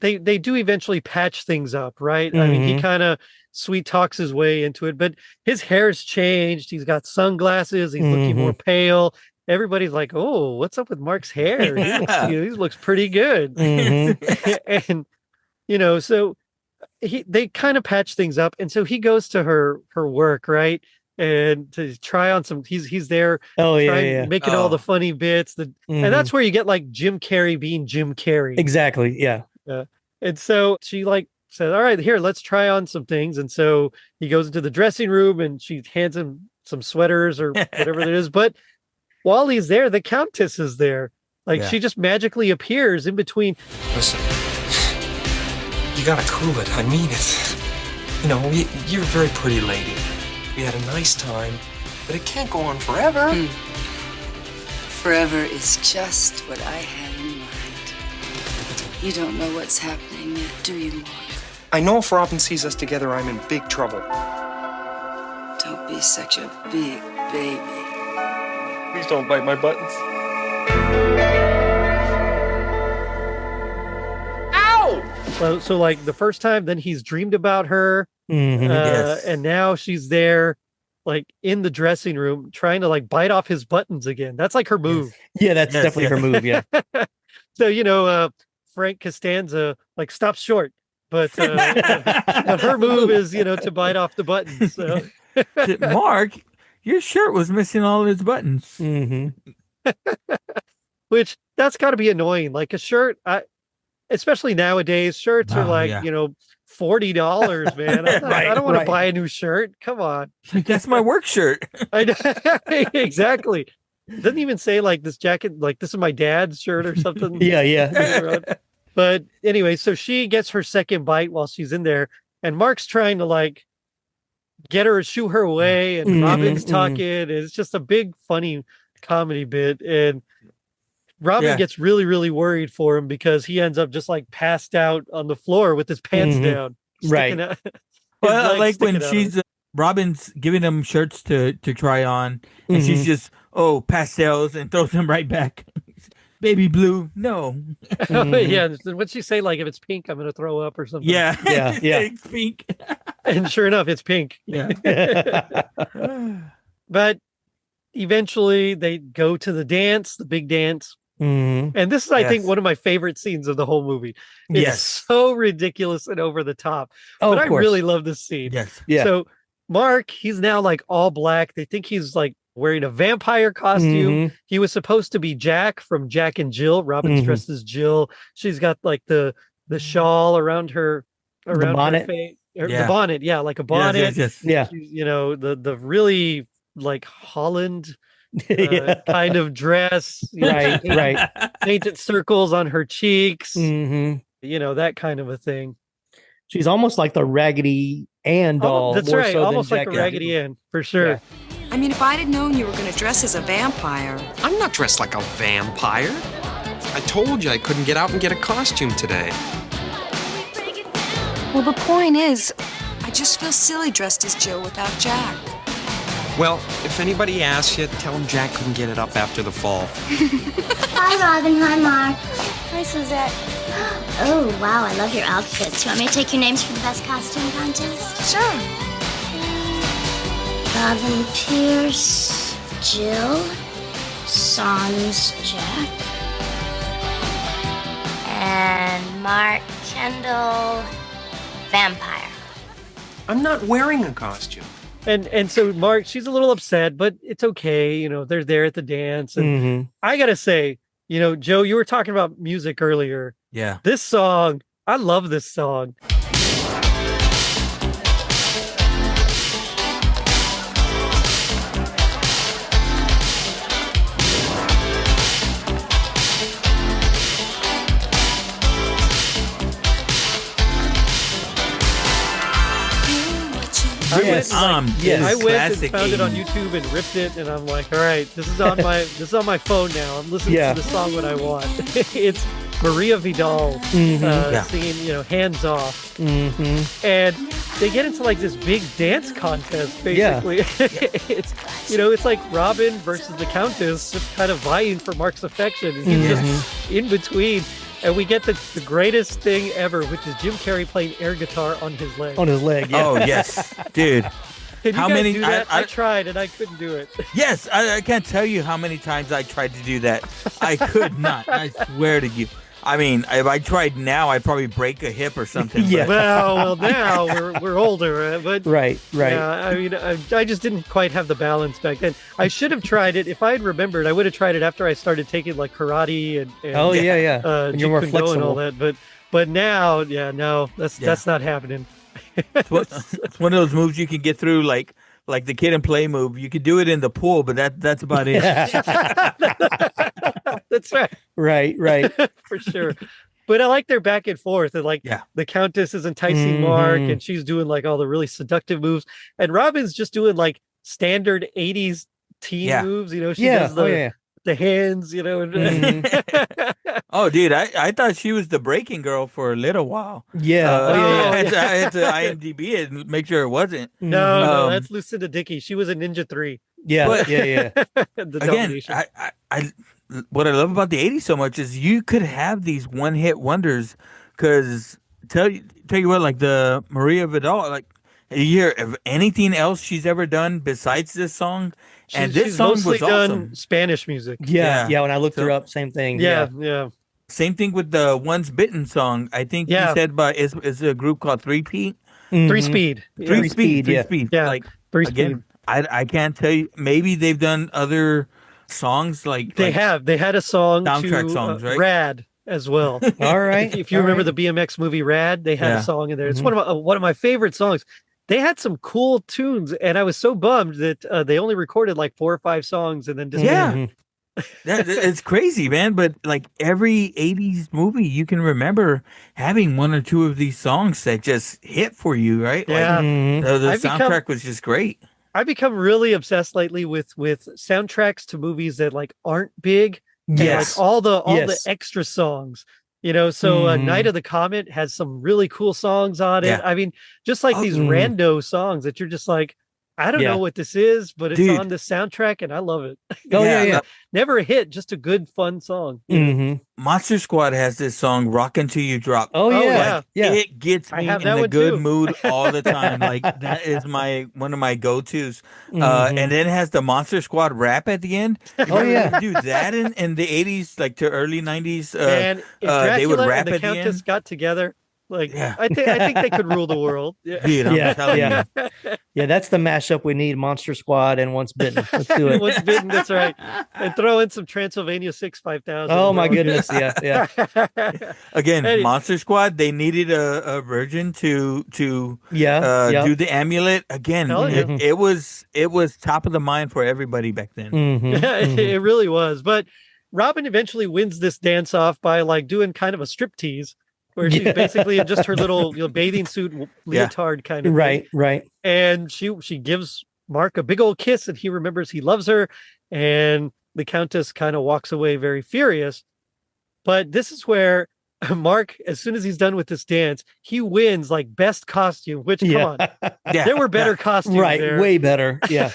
they do eventually patch things up, right? I mean, he kind of sweet talks his way into it, but his hair's changed. He's got sunglasses. He's looking more pale. Everybody's like, "Oh, what's up with Mark's hair? He looks pretty good." And so they kind of patch things up, and so he goes to her work, right? And to try on some, he's there. Making all the funny bits. And that's where you get like Jim Carrey being Jim Carrey. Exactly. Yeah. And so she like says, "All right, here, let's try on some things." And so he goes into the dressing room and she hands him some sweaters or whatever it is. But while he's there, the Countess is there. Like she just magically appears in between. Listen, you gotta cool it. I mean it. You're a very pretty lady. We had a nice time, but it can't go on forever. Forever is just what I had in mind. You don't know what's happening yet, do you, Mark? I know if Robin sees us together, I'm in big trouble. Don't be such a big baby. Please don't bite my buttons. Ow! So like the first time, then he's dreamed about her. And now she's there, like in the dressing room, trying to like bite off his buttons again. That's like her move. Yeah, that's definitely her move. Yeah. So Frank Costanza like stops short, but her move is to bite off the buttons. So. Mark, your shirt was missing all its buttons. Which that's got to be annoying. Like a shirt, especially nowadays, shirts are like $40, man. I don't want to buy a new shirt. Come on. Like, that's my work shirt. I know. Exactly. It doesn't even say like this jacket, like this is my dad's shirt or something. Yeah. But anyway, so she gets her second bite while she's in there, and Mark's trying to like get her, shoo her away, and Robin's talking. It's just a big funny comedy bit, and Robin gets really, really worried for him because he ends up just like passed out on the floor with his pants down. Right. Well, like when Robin's giving him shirts to try on, and she's just, pastels, and throws them right back. Baby blue, no. Yeah, what'd she say? Like, if it's pink, I'm going to throw up or something. Yeah. It's pink. And sure enough, it's pink. Yeah. But eventually they go to the dance, the big dance. And this is, I think, one of my favorite scenes of the whole movie. It's so ridiculous and over the top. But I really love this scene. Yes. Yeah. So Mark, he's now like all black. They think he's like wearing a vampire costume. He was supposed to be Jack from Jack and Jill. Robin's dressed as Jill. She's got like the shawl around her, the bonnet. her face. The bonnet, like a bonnet. Yes. Yeah. The really like Holland kind of dress. Right. Painted circles on her cheeks. That kind of a thing. She's almost like the Raggedy Ann doll. That's right. Almost like a Raggedy Ann, for sure. Yeah. I mean, if I'd have known you were going to dress as a vampire. I'm not dressed like a vampire. I told you I couldn't get out and get a costume today. Well, the point is, I just feel silly dressed as Jill without Jack. Well, if anybody asks you, tell them Jack couldn't get it up after the fall. Hi, Robin. Hi, Mark. Hi, Suzette. Oh, wow, I love your outfits. You want me to take your names for the best costume contest? Sure. Robin Pierce, Jill, Sans Jack, and Mark Kendall, Vampire. I'm not wearing a costume. And so Mark, she's a little upset, but it's okay. You know, they're there at the dance. And I gotta say, you know, Joe, you were talking about music earlier. Yeah. This song, I love this song. I went and found it on YouTube and ripped it, and I'm like, all right, this is on my phone now. I'm listening to the song when I want. It's Maria Vidal singing, you know, Hands Off, and they get into like this big dance contest. Basically, it's, you know, it's like Robin versus the Countess, just kind of vying for Mark's affection, and he's just in between. And we get the greatest thing ever, which is Jim Carrey playing air guitar on his leg. On his leg, yeah. Oh, yes, dude. Can you guys do that? I tried, and I couldn't do it. Yes, I can't tell you how many times I tried to do that. I could not. I swear to you. I mean, if I tried now, I'd probably break a hip or something. Yeah. Well, now we're older, but right. Yeah, I mean, I just didn't quite have the balance back then. I should have tried it if I had remembered. I would have tried it after I started taking like karate and and you're more flexible and all that. But now, no, that's not happening. It's one of those moves you can get through, like the Kid and Play move. You could do it in the pool, but that's about it. That's right. Right. For sure. But I like their back and forth. And like the Countess is enticing Mark, and she's doing like all the really seductive moves. And Robin's just doing like standard 80s teen moves. You know, she does the hands, you know. Oh, dude, I thought she was the breaking girl for a little while. Yeah. I had to IMDb it and make sure it wasn't. No, that's Lucinda Dickey. She was in Ninja 3. Yeah. Again, I what I love about the 80s so much is you could have these one-hit wonders, because tell you what, like the Maria Vidal, like you hear of anything else she's ever done besides this song, and this song was awesome. Spanish music. Yeah. When I looked her up, same thing. Yeah. Same thing with the Once Bitten song. I think you said, but is a group called 3P. 3-Speed. 3-Speed. Yeah. Like 3-Speed. Again, I can't tell you. Maybe they've done other songs like they had a song soundtrack to songs, right? Rad as well. All right. If you remember the BMX movie Rad, they had a song in there. It's one of my favorite songs. They had some cool tunes, and I was so bummed that they only recorded like 4 or 5 songs and then just it's crazy, man. But like every 80s movie, you can remember having 1 or 2 of these songs that just hit for you, right? Yeah. Like, the soundtrack was just great. I've become really obsessed lately with soundtracks to movies that like aren't big. Yes. Like all the extra songs. You know, so Night of the Comet has some really cool songs on it. Yeah. I mean, just like these rando songs that you're just like, I don't know what this is, but it's on the soundtrack and I love it. Never a hit, just a good, fun song. Monster Squad has this song, Rockin' Till You Drop. Oh, yeah. It gets me in a good mood all the time. Like, that is one of my go-tos. And then it has the Monster Squad rap at the end. Do that in the 80s, like to early 90s. And if Dracula they would rap and the at the Countess end. got together, like, I think they could rule the world. Dude, I'm telling you. Yeah, that's the mashup we need: Monster Squad and Once Bitten. Let's do it. Once Bitten, that's right. And throw in some Transylvania 6 5000. Oh my goodness, yeah. Again, Monster Squad, they needed a virgin to do the amulet. Again, it was top of the mind for everybody back then. It really was. But Robin eventually wins this dance off by like doing kind of a striptease, where she's basically in just her little bathing suit leotard kind of thing. Right. And she gives Mark a big old kiss, and he remembers he loves her, and the Countess kind of walks away very furious. But this is where Mark, as soon as he's done with this dance, he wins like best costume, which come on. There were better costumes there. Way better. Yeah.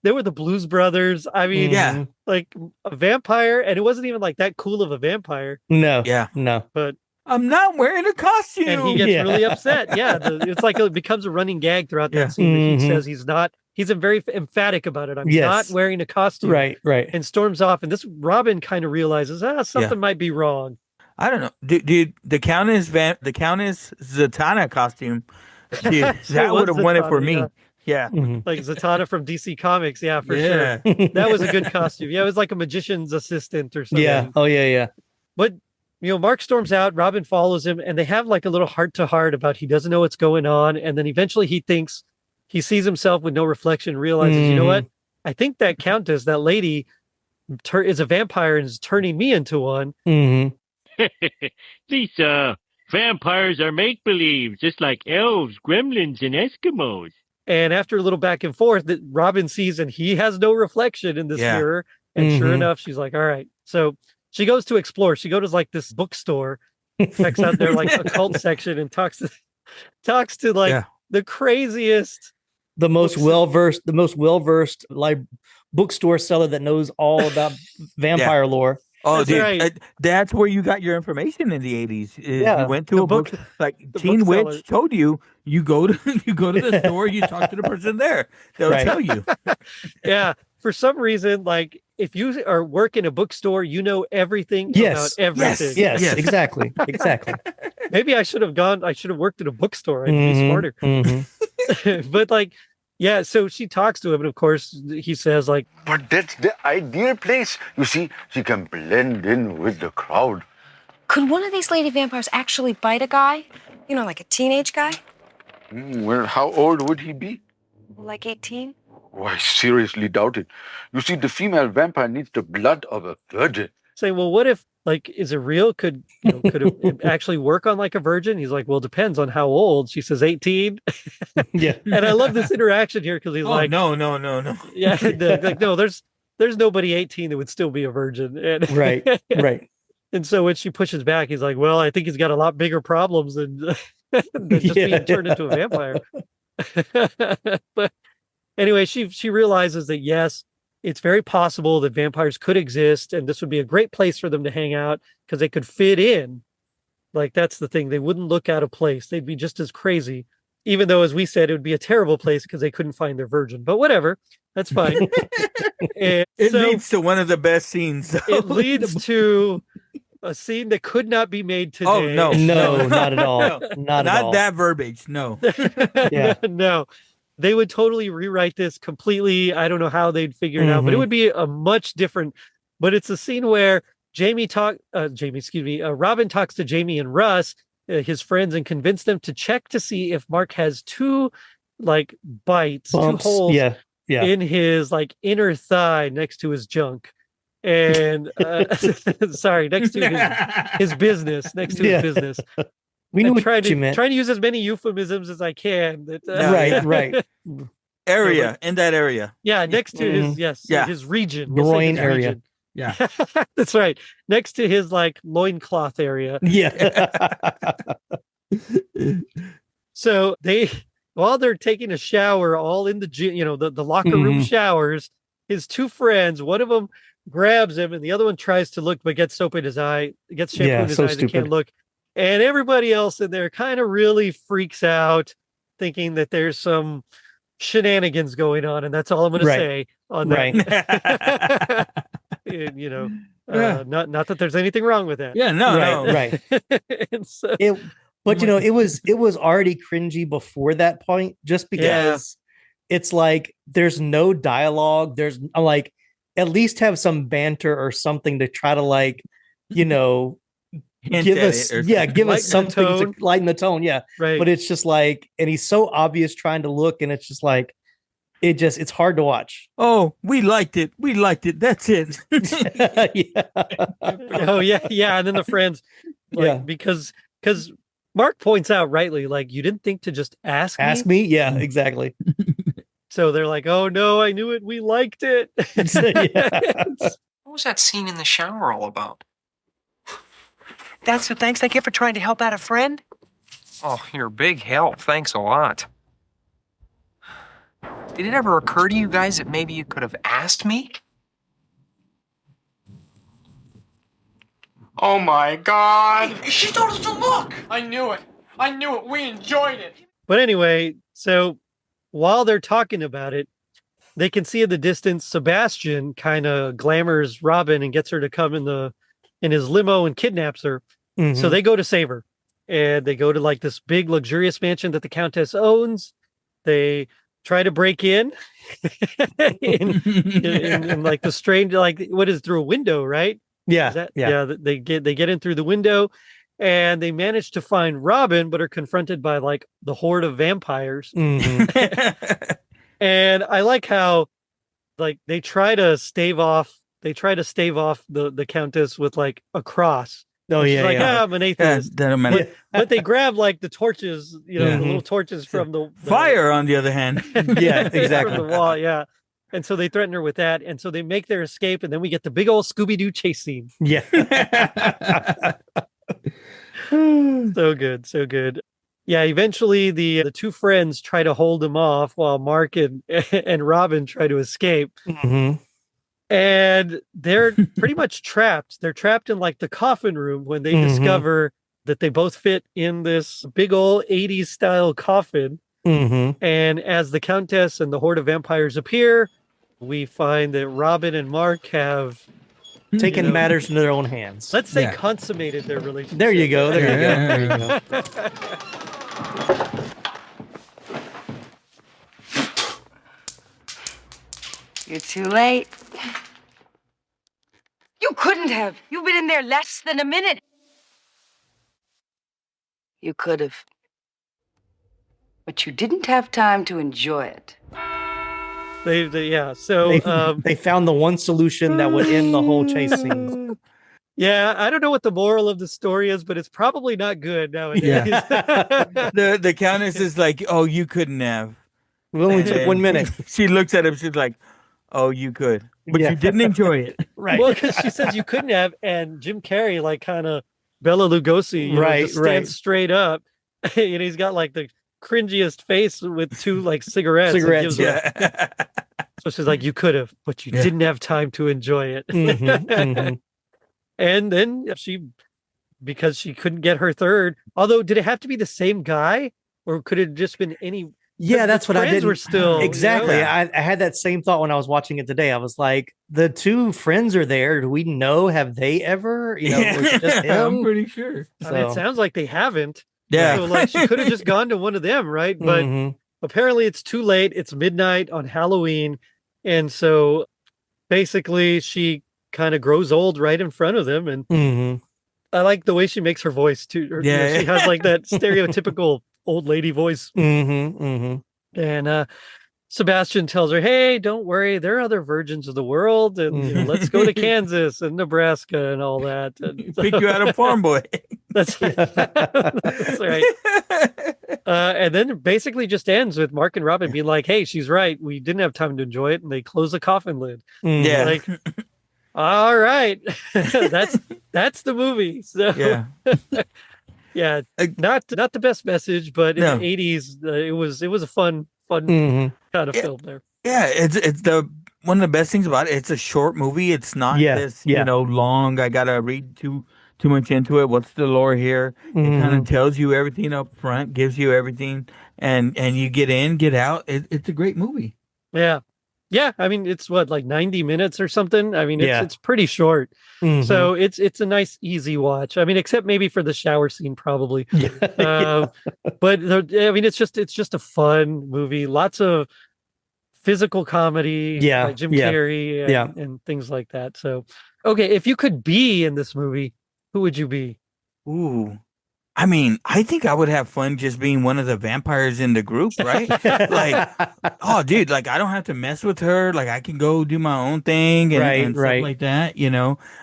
There were the Blues Brothers. I mean, like a vampire, and it wasn't even like that cool of a vampire. No. But I'm not wearing a costume. And he gets really upset. Yeah. It's like it becomes a running gag throughout that scene that he says he's very emphatic about it. I'm not wearing a costume. Right. And storms off. And this Robin kind of realizes, something might be wrong. I don't know. Dude, the Countess Zatanna costume, dude, that would have won it for me. Yeah. Like Zatanna from DC Comics. Yeah, for sure. That was a good costume. Yeah, it was like a magician's assistant or something. Yeah. Oh, yeah. But, Mark storms out, Robin follows him, and they have like a little heart-to-heart about he doesn't know what's going on. And then eventually he sees himself with no reflection, realizes, you know what? I think that Countess, that lady, is a vampire and is turning me into one. These vampires are make-believe, just like elves, gremlins, and Eskimos. And after a little back and forth, that Robin sees, and he has no reflection in this mirror. And sure enough, she's like, all right. So she goes to explore. She goes to like this bookstore, checks out their like occult section, and talks to like the craziest, the most well-versed like bookstore seller that knows all about vampire lore. Oh, dude, that's where you got your information in the 80s. You went to a book, like Teen Witch told you, you go to the store, you talk to the person there. They'll tell you. Yeah. For some reason, like if you are work in a bookstore, you know everything about everything. Yes, exactly. Maybe I should have worked in a bookstore. I'd be smarter. But like, yeah, so she talks to him, and of course he says like, but that's the ideal place. You see, she can blend in with the crowd. Could one of these lady vampires actually bite a guy? Like a teenage guy? Well, how old would he be? Like 18? Oh, I seriously doubt it. You see, the female vampire needs the blood of a virgin. Saying, well, what if, like, is it real? Could it actually work on like a virgin? He's like, well, it depends on how old. She says 18. Yeah. And I love this interaction here because he's like, no. Yeah, like, no, there's nobody 18 that would still be a virgin. And, right. And so when she pushes back, he's like, well, I think he's got a lot bigger problems than just being turned into a vampire. But anyway, she realizes that, yes, it's very possible that vampires could exist, and this would be a great place for them to hang out because they could fit in. Like, that's the thing. They wouldn't look out of place. They'd be just as crazy, even though, as we said, it would be a terrible place because they couldn't find their virgin. But whatever. That's fine. It leads to one of the best scenes. It leads to a scene that could not be made today. Oh, no, not at all. Not at all. That verbiage. No. No. They would totally rewrite this completely. I don't know how they'd figure it out, but it would be a much different. But it's a scene where Robin talks to Jamie and Russ, his friends, and convince them to check to see if Mark has two like bumps, two holes in his like inner thigh next to his junk. And sorry, next to his business, next to his business. We knew trying what you meant. Trying to use as many euphemisms as I can. Right. Area, in that area. Yeah, next to his region. Groin area. Region. Yeah. That's right. Next to his like loincloth area. Yeah. So while they're taking a shower, all in the locker room showers, his two friends, one of them grabs him and the other one tries to look, but gets soap in his eye, gets shampoo in his eyes and can't look. And everybody else in there kind of really freaks out, thinking that there's some shenanigans going on. And that's all I'm going to say on that. And, not that there's anything wrong with that. Yeah, no. Right. And so, it was already cringy before that point, just because it's like there's no dialogue. There's like at least have some banter or something to try to like, give us something to lighten the tone. Yeah. Right. But it's just like, and he's so obvious trying to look, and it's just like, it's hard to watch. Oh, we liked it. That's it. Oh yeah. And then the friends, because Mark points out rightly, like, you didn't think to just ask me? Yeah, exactly. So they're like, oh no, I knew it. We liked it. What was that scene in the shower all about? That's the thanks I get for trying to help out a friend? Oh, you're a big help. Thanks a lot. Did it ever occur to you guys that maybe you could have asked me? Oh my God! Hey, she told us to look! I knew it. I knew it. We enjoyed it. But anyway, so while they're talking about it, they can see in the distance Sebastian kind of glamours Robin and gets her to come in his limo and kidnaps her. Mm-hmm. So they go to save her, and they go to like this big luxurious mansion that the Countess owns. They try to break in in like the strange, like what is through a window, right? Yeah, yeah. They get in through the window, and they manage to find Robin, but are confronted by like the horde of vampires. Mm-hmm. And I like how like they try to stave off the Countess with like a cross. Oh, she's yeah, like, yeah. I'm an atheist. That don't matter. But they grab like the torches, the Yeah. little torches from the Fire, on the other hand. Yeah, exactly. from the wall, yeah. And so they threaten her with that, and so they make their escape, and then we get the big old Scooby-Doo chase scene. Yeah. So good, so good. Yeah, eventually the two friends try to hold him off while Mark and Robin try to escape. Mm-hmm. And they're pretty much trapped. They're trapped in like the coffin room when they Mm-hmm. discover that they both fit in this big old 80s style coffin. Mm-hmm. And as the Countess and the horde of vampires appear, we find that Robin and Mark have taken matters into their own hands. Let's say consummated their relationship. There you go. There you go. You're too late. You couldn't have. You've been in there less than a minute. You could have. But you didn't have time to enjoy it. They found the one solution that would end the whole chase scene. Yeah, I don't know what the moral of the story is, but it's probably not good nowadays. Yeah. the Countess is like, oh, you couldn't have. It only took 1 minute. She looks at him. She's like, oh, you could, but you didn't enjoy it. Right. Well, because she says you couldn't have, and Jim Carrey, like kind of Bela Lugosi, just stands straight up. And he's got like the cringiest face with two like cigarettes. Yeah. So she's like, you could have, but you didn't have time to enjoy it. Mm-hmm, mm-hmm. And then because she couldn't get her third, although did it have to be the same guy or could it have just been any? Yeah, that's what I did. Were still exactly. You know? I had that same thought when I was watching it today. I was like, the two friends are there. Do we know? Have they ever? Was it just him? I'm pretty sure. I mean, it sounds like they haven't. Yeah. So like she could have just gone to one of them, right? But apparently it's too late. It's midnight on Halloween. And so basically she kind of grows old right in front of them. And I like the way she makes her voice too. She has like that stereotypical old lady voice. And Sebastian tells her, hey, don't worry, there are other virgins of the world, and let's go to Kansas and Nebraska and all that. And pick you out a farm boy. That's right. And then it basically just ends with Mark and Robin being like, hey, she's right, we didn't have time to enjoy it, and they close the coffin lid. Yeah. Like, all right. that's the movie. So yeah, not the best message, but in the 80s, it was a fun kind of film there. Yeah, it's the one of the best things about it. It's a short movie. It's not this long. I gotta read too much into it. What's the lore here? It kind of tells you everything up front, gives you everything, and you get in, get out. It's a great movie. Yeah. Yeah, I mean it's like 90 minutes or something. I mean it's pretty short, so it's a nice easy watch. I mean, except maybe for the shower scene, probably. But I mean it's just a fun movie. Lots of physical comedy, by Jim Carrey, and things like that. So, okay, if you could be in this movie, who would you be? Ooh. I mean, I think I would have fun just being one of the vampires in the group, right? Like, oh, dude, like I don't have to mess with her. Like I can go do my own thing and stuff like that.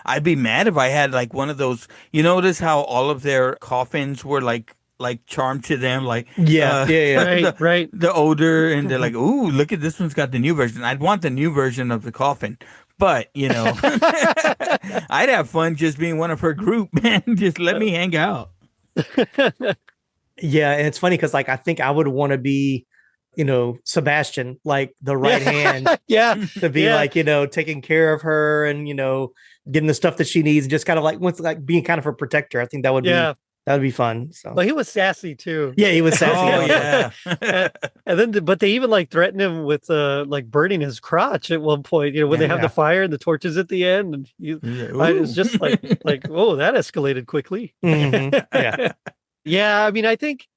I'd be mad if I had like one of those. You notice how all of their coffins were like charmed to them, like right. The older, and they're like, ooh, look at this one's got the new version. I'd want the new version of the coffin, But, I'd have fun just being one of her group, man. Just let me hang out. Yeah, and it's funny because like I think I would want to be, Sebastian, like the right hand, to be like, taking care of her and getting the stuff that she needs, and just kind of like being kind of her protector. I think that would be fun. So, but he was sassy too. Yeah, he was sassy. Oh yeah. and then, but they even like threatened him with like burning his crotch at one point. When they have the fire and the torches at the end, and it's just like oh, that escalated quickly. Mm-hmm. Yeah. Yeah, I mean, I think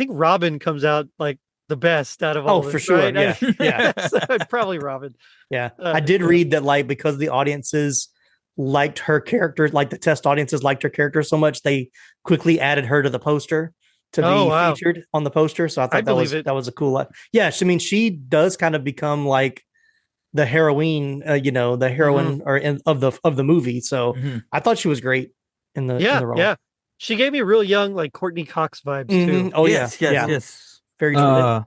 Robin comes out like the best out of all. Oh, for sure. Right? Yeah. So probably Robin. Yeah, I did read that like because the audiences liked her character, like the test audiences liked her character so much, they quickly added her to the poster to be featured on the poster. So I thought that was a cool. Yeah, I mean, she does kind of become like the heroine, the heroine of the movie. So I thought she was great in the role. Yeah. She gave me real young, like Courtney Cox vibes too. Oh yes. Very true.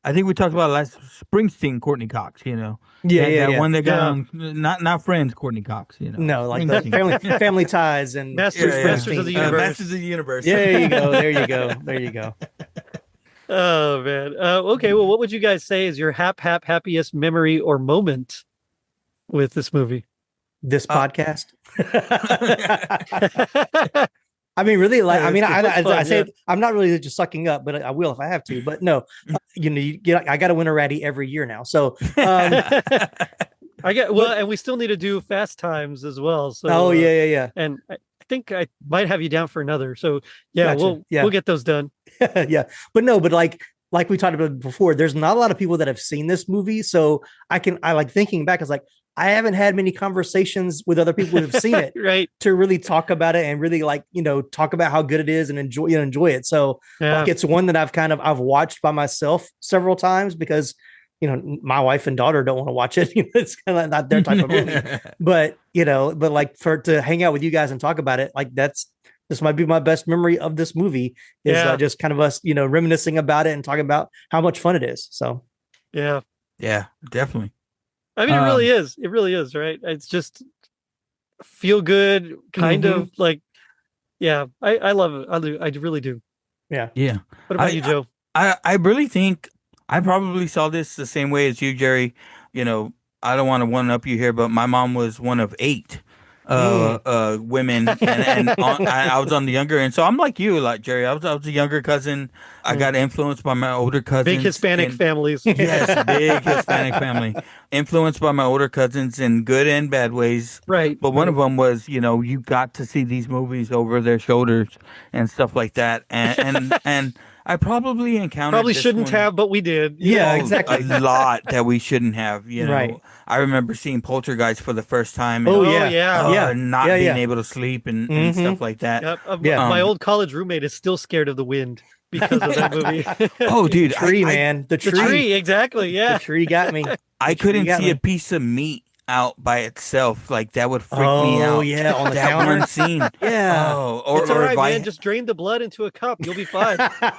I think we talked about last Springsteen, Courtney Cox. Yeah. One that got on, not Friends, Courtney Cox. No, like the family Ties and Masters of the Universe. Masters of the Universe. Yeah, there you go. Oh man. Okay. Well, what would you guys say is your happiest memory or moment with this movie? This podcast. I mean, really, like, I mean, I say I'm not really just sucking up, but I will if I have to. But no, I got to win a ratty every year now. So and we still need to do Fast Times as well. So yeah. And I think I might have you down for another. So yeah, Gotcha. we'll get those done. Yeah, but like we talked about before, there's not a lot of people that have seen this movie, so I like thinking back. It's like I haven't had many conversations with other people who have seen it, right? To really talk about it and really talk about how good it is and enjoy it. So like it's one that I've watched by myself several times because my wife and daughter don't want to watch it. It's kind of not their type of movie. But like to hang out with you guys and talk about it, like this might be my best memory of this movie is just kind of us, reminiscing about it and talking about how much fun it is. So yeah, definitely. I mean, it really is. It really is, right? It's just feel good, kind of like, I love it. I really do. Yeah. What about you, Joe? I really think I probably saw this the same way as you, Jerry. I don't want to one up you here, but my mom was one of 8 women, and I was on the younger end. So I'm like you, like Jerry. I was a younger cousin. I got influenced by my older cousins. Big Hispanic families. Yes, big Hispanic family. Influenced by my older cousins in good and bad ways. Right. But one of them was, you got to see these movies over their shoulders and stuff like that. And I probably encountered shouldn't have, but we did. Yeah, exactly. A lot that we shouldn't have. Right. I remember seeing Poltergeist for the first time. And, not being able to sleep and stuff like that. Yep. My old college roommate is still scared of the wind because of that movie. Oh, dude, the tree, man, the tree, exactly. Yeah, the tree got me. I couldn't see a piece of meat out by itself. Like that would freak me out. Oh yeah, on the that counter. one scene. Yeah. Oh, it's all right, man. Just drain the blood into a cup. You'll be fine.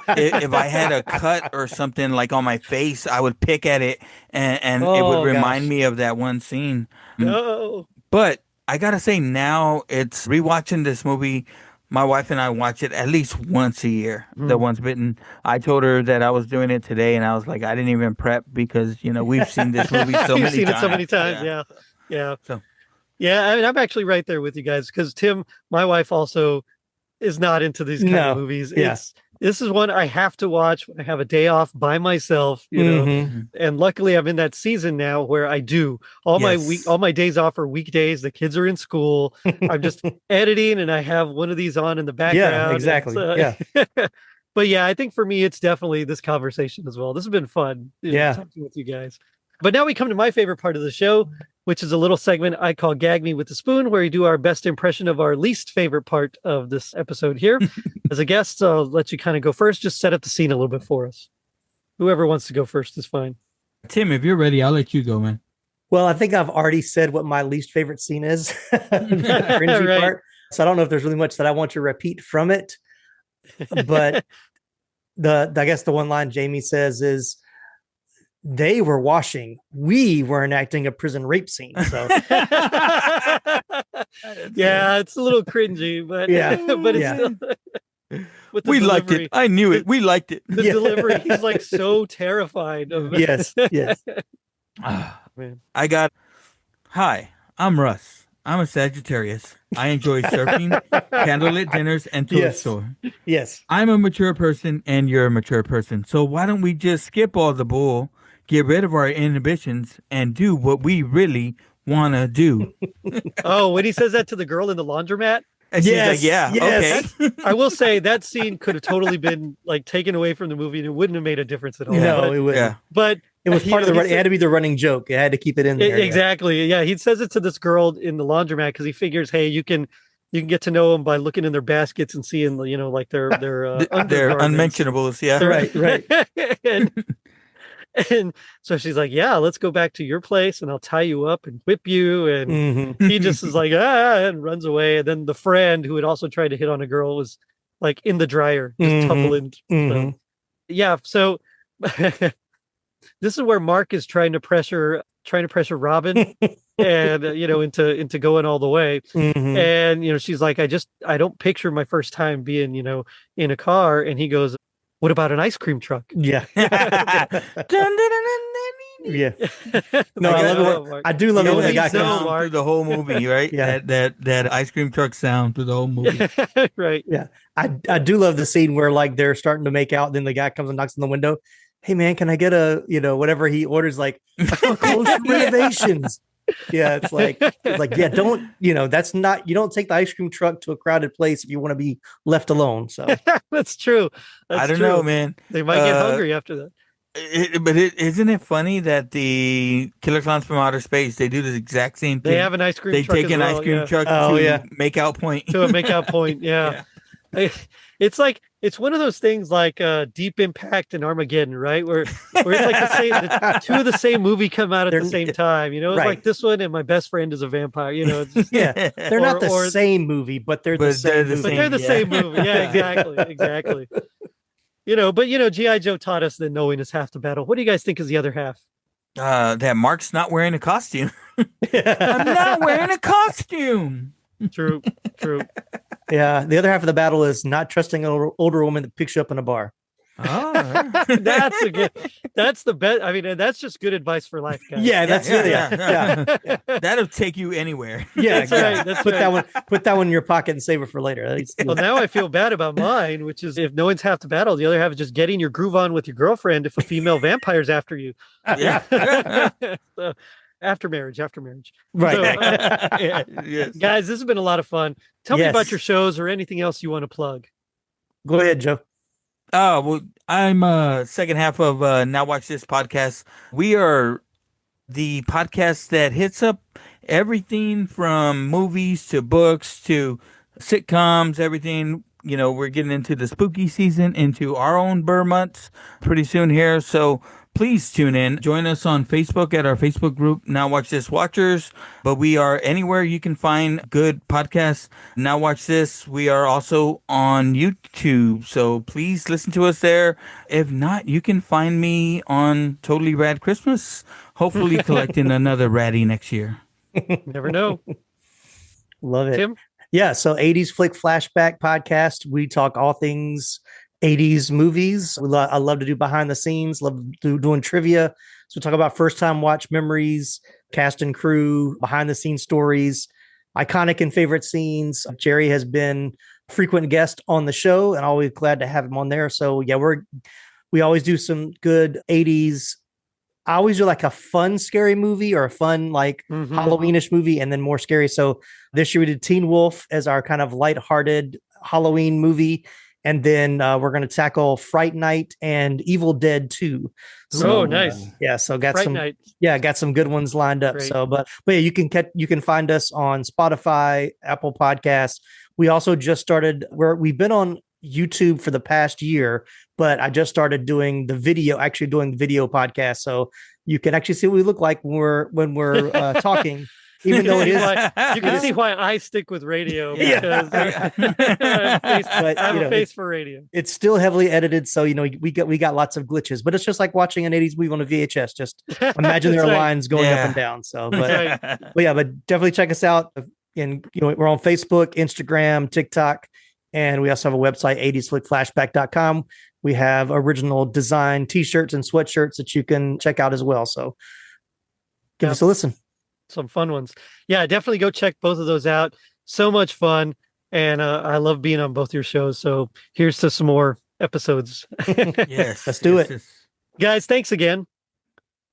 If I had a cut or something like on my face, I would pick at it, and it would remind me of that one scene. No. But I gotta say, now it's rewatching this movie. My wife and I watch it at least once a year. The One's Bitten. I told her that I was doing it today, and I was like, I didn't even prep because we've seen this movie so many times. You've seen it so many times. Yeah. So, I mean, I'm actually right there with you guys because Tim, my wife, also is not into these kind of movies. Yeah. This is one I have to watch when I have a day off by myself, and luckily I'm in that season now where I do all my days off are weekdays. The kids are in school. I'm just editing and I have one of these on in the background. Yeah, exactly. But I think for me, it's definitely this conversation as well. This has been fun. Talking with you guys. But now we come to my favorite part of the show, which is a little segment I call Gag Me with the Spoon, where we do our best impression of our least favorite part of this episode here. As a guest, I'll let you kind of go first. Just set up the scene a little bit for us. Whoever wants to go first is fine. Tim, if you're ready, I'll let you go, man. Well, I think I've already said what my least favorite scene is. The cringy part. So I don't know if there's really much that I want to repeat from it. But I guess the one line Jamie says is, they were washing. We were enacting a prison rape scene. So yeah, it's a little cringy, but but it's still with the we delivery. liked it. I knew it. We liked it. The delivery, he's like so terrified of it. Yes. Man. I got, hi, I'm Russ. I'm a Sagittarius. I enjoy surfing, candlelit dinners, and toy store. Yes. I'm a mature person and you're a mature person. So why don't we just skip all the bull, get rid of our inhibitions, and do what we really want to do? Oh, when he says that to the girl in the laundromat? And she's like, yeah, okay. I will say that scene could have totally been like taken away from the movie and it wouldn't have made a difference at all. No, it wouldn't. Yeah. But it was part of the it had to be the running joke. It had to keep it in there. Exactly. Yeah. He says it to this girl in the laundromat because he figures, hey, you can get to know them by looking in their baskets and seeing, you know, like their unmentionables. Yeah. Right. And so she's like, yeah, let's go back to your place and I'll tie you up and whip you. And he just is like, and runs away. And then the friend who had also tried to hit on a girl was like in the dryer, just tumbling. So, yeah. So this is where Mark is trying to pressure Robin and, you know, into going all the way. And, you know, she's like, I don't picture my first time being, you know, in a car. And he goes, what about an ice cream truck? Yeah. Yeah. No, I love it. I do love it when that guy comes through the whole movie, right? Yeah. That ice cream truck sound through the whole movie. Right. Yeah. I do love the scene where like they're starting to make out, then the guy comes and knocks on the window. Hey man, can I get a, you know, whatever he orders, like close renovations. Yeah, it's like, yeah, don't, you know, that's not, you don't take the ice cream truck to a crowded place if you want to be left alone. So that's true. I don't know, man. They might get hungry after that. Isn't it funny that the Killer Clowns from Outer Space, they do the exact same thing? They have an ice cream truck. They take an ice cream truck to make out point. To a make out point. Yeah. It's like, it's one of those things like Deep Impact and Armageddon, right? Where it's like two of the same movie come out at the same time. You know, it's like this one and My Best Friend is a Vampire. You know, it's just, they're not the same movie, but they're the same movie. But they're the same movie. Yeah, exactly. You know, but you know, G.I. Joe taught us that knowing is half the battle. What do you guys think is the other half? That Mark's not wearing a costume. I'm not wearing a costume. True. Yeah, the other half of the battle is not trusting an older woman that picks you up in a bar. Oh, that's the best. I mean, that's just good advice for life, guys. Yeah, that's that'll take you anywhere. Yeah, that's right. Put that one in your pocket and save it for later. Well, now I feel bad about mine, which is if knowing's half the battle, the other half is just getting your groove on with your girlfriend if a female vampire's after you. Yeah. So, after marriage. Right. So, yes. Guys, this has been a lot of fun. Tell me about your shows or anything else you want to plug. Go ahead, Joe. Well, I'm second half of Now Watch This podcast. We are the podcast that hits up everything from movies to books to sitcoms, everything. You know, we're getting into the spooky season, into our own Burr months pretty soon here. So please tune in. Join us on Facebook at our Facebook group, Now Watch This Watchers. But we are anywhere you can find good podcasts. Now Watch This. We are also on YouTube. So please listen to us there. If not, you can find me on Totally Rad Christmas. Hopefully collecting another ratty next year. Never know. Love it. Tim? Yeah. So 80s Flick Flashback podcast. We talk all things 80s movies. I love to do behind the scenes, love doing trivia. So we talk about first time watch memories, cast and crew, behind the scenes stories, iconic and favorite scenes. Jerry has been a frequent guest on the show and always glad to have him on there. So yeah, we always do some good 80s. I always do like a fun, scary movie or a fun, like Halloweenish movie and then more scary. So this year we did Teen Wolf as our kind of lighthearted Halloween movie. And then we're going to tackle Fright Night and Evil Dead 2. So, nice. So got Fright Night. Got some good ones lined up. Great. So, but yeah, you can find us on Spotify, Apple Podcasts. We also just started we've been on YouTube for the past year, but I just started doing the video podcast. So you can actually see what we look like when we're talking. even though it is. You can see why I stick with radio. Because I have a face for radio. It's still heavily edited, so we got lots of glitches, but it's just like watching an 80s movie on a VHS. Just imagine there are lines going up and down. So, but definitely check us out. And we're on Facebook, Instagram, TikTok, and we also have a website, 80sflickflashback.com. We have original design t-shirts and sweatshirts that you can check out as well. So give us a listen. Some fun ones. Yeah, definitely go check both of those out. So much fun. And I love being on both your shows. So here's to some more episodes. Yes. Let's do it. Guys, thanks again.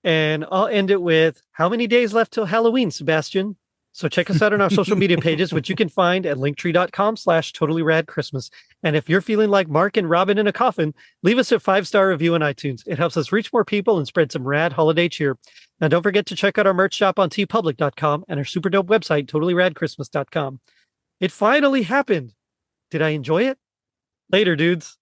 And I'll end it with, how many days left till Halloween, Sebastian? So check us out on our social media pages, which you can find at linktree.com/totallyradchristmas. And if you're feeling like Mark and Robin in a coffin, leave us a 5-star review on iTunes. It helps us reach more people and spread some rad holiday cheer. Now, don't forget to check out our merch shop on tpublic.com and our super dope website, totallyradchristmas.com. It finally happened. Did I enjoy it? Later, dudes.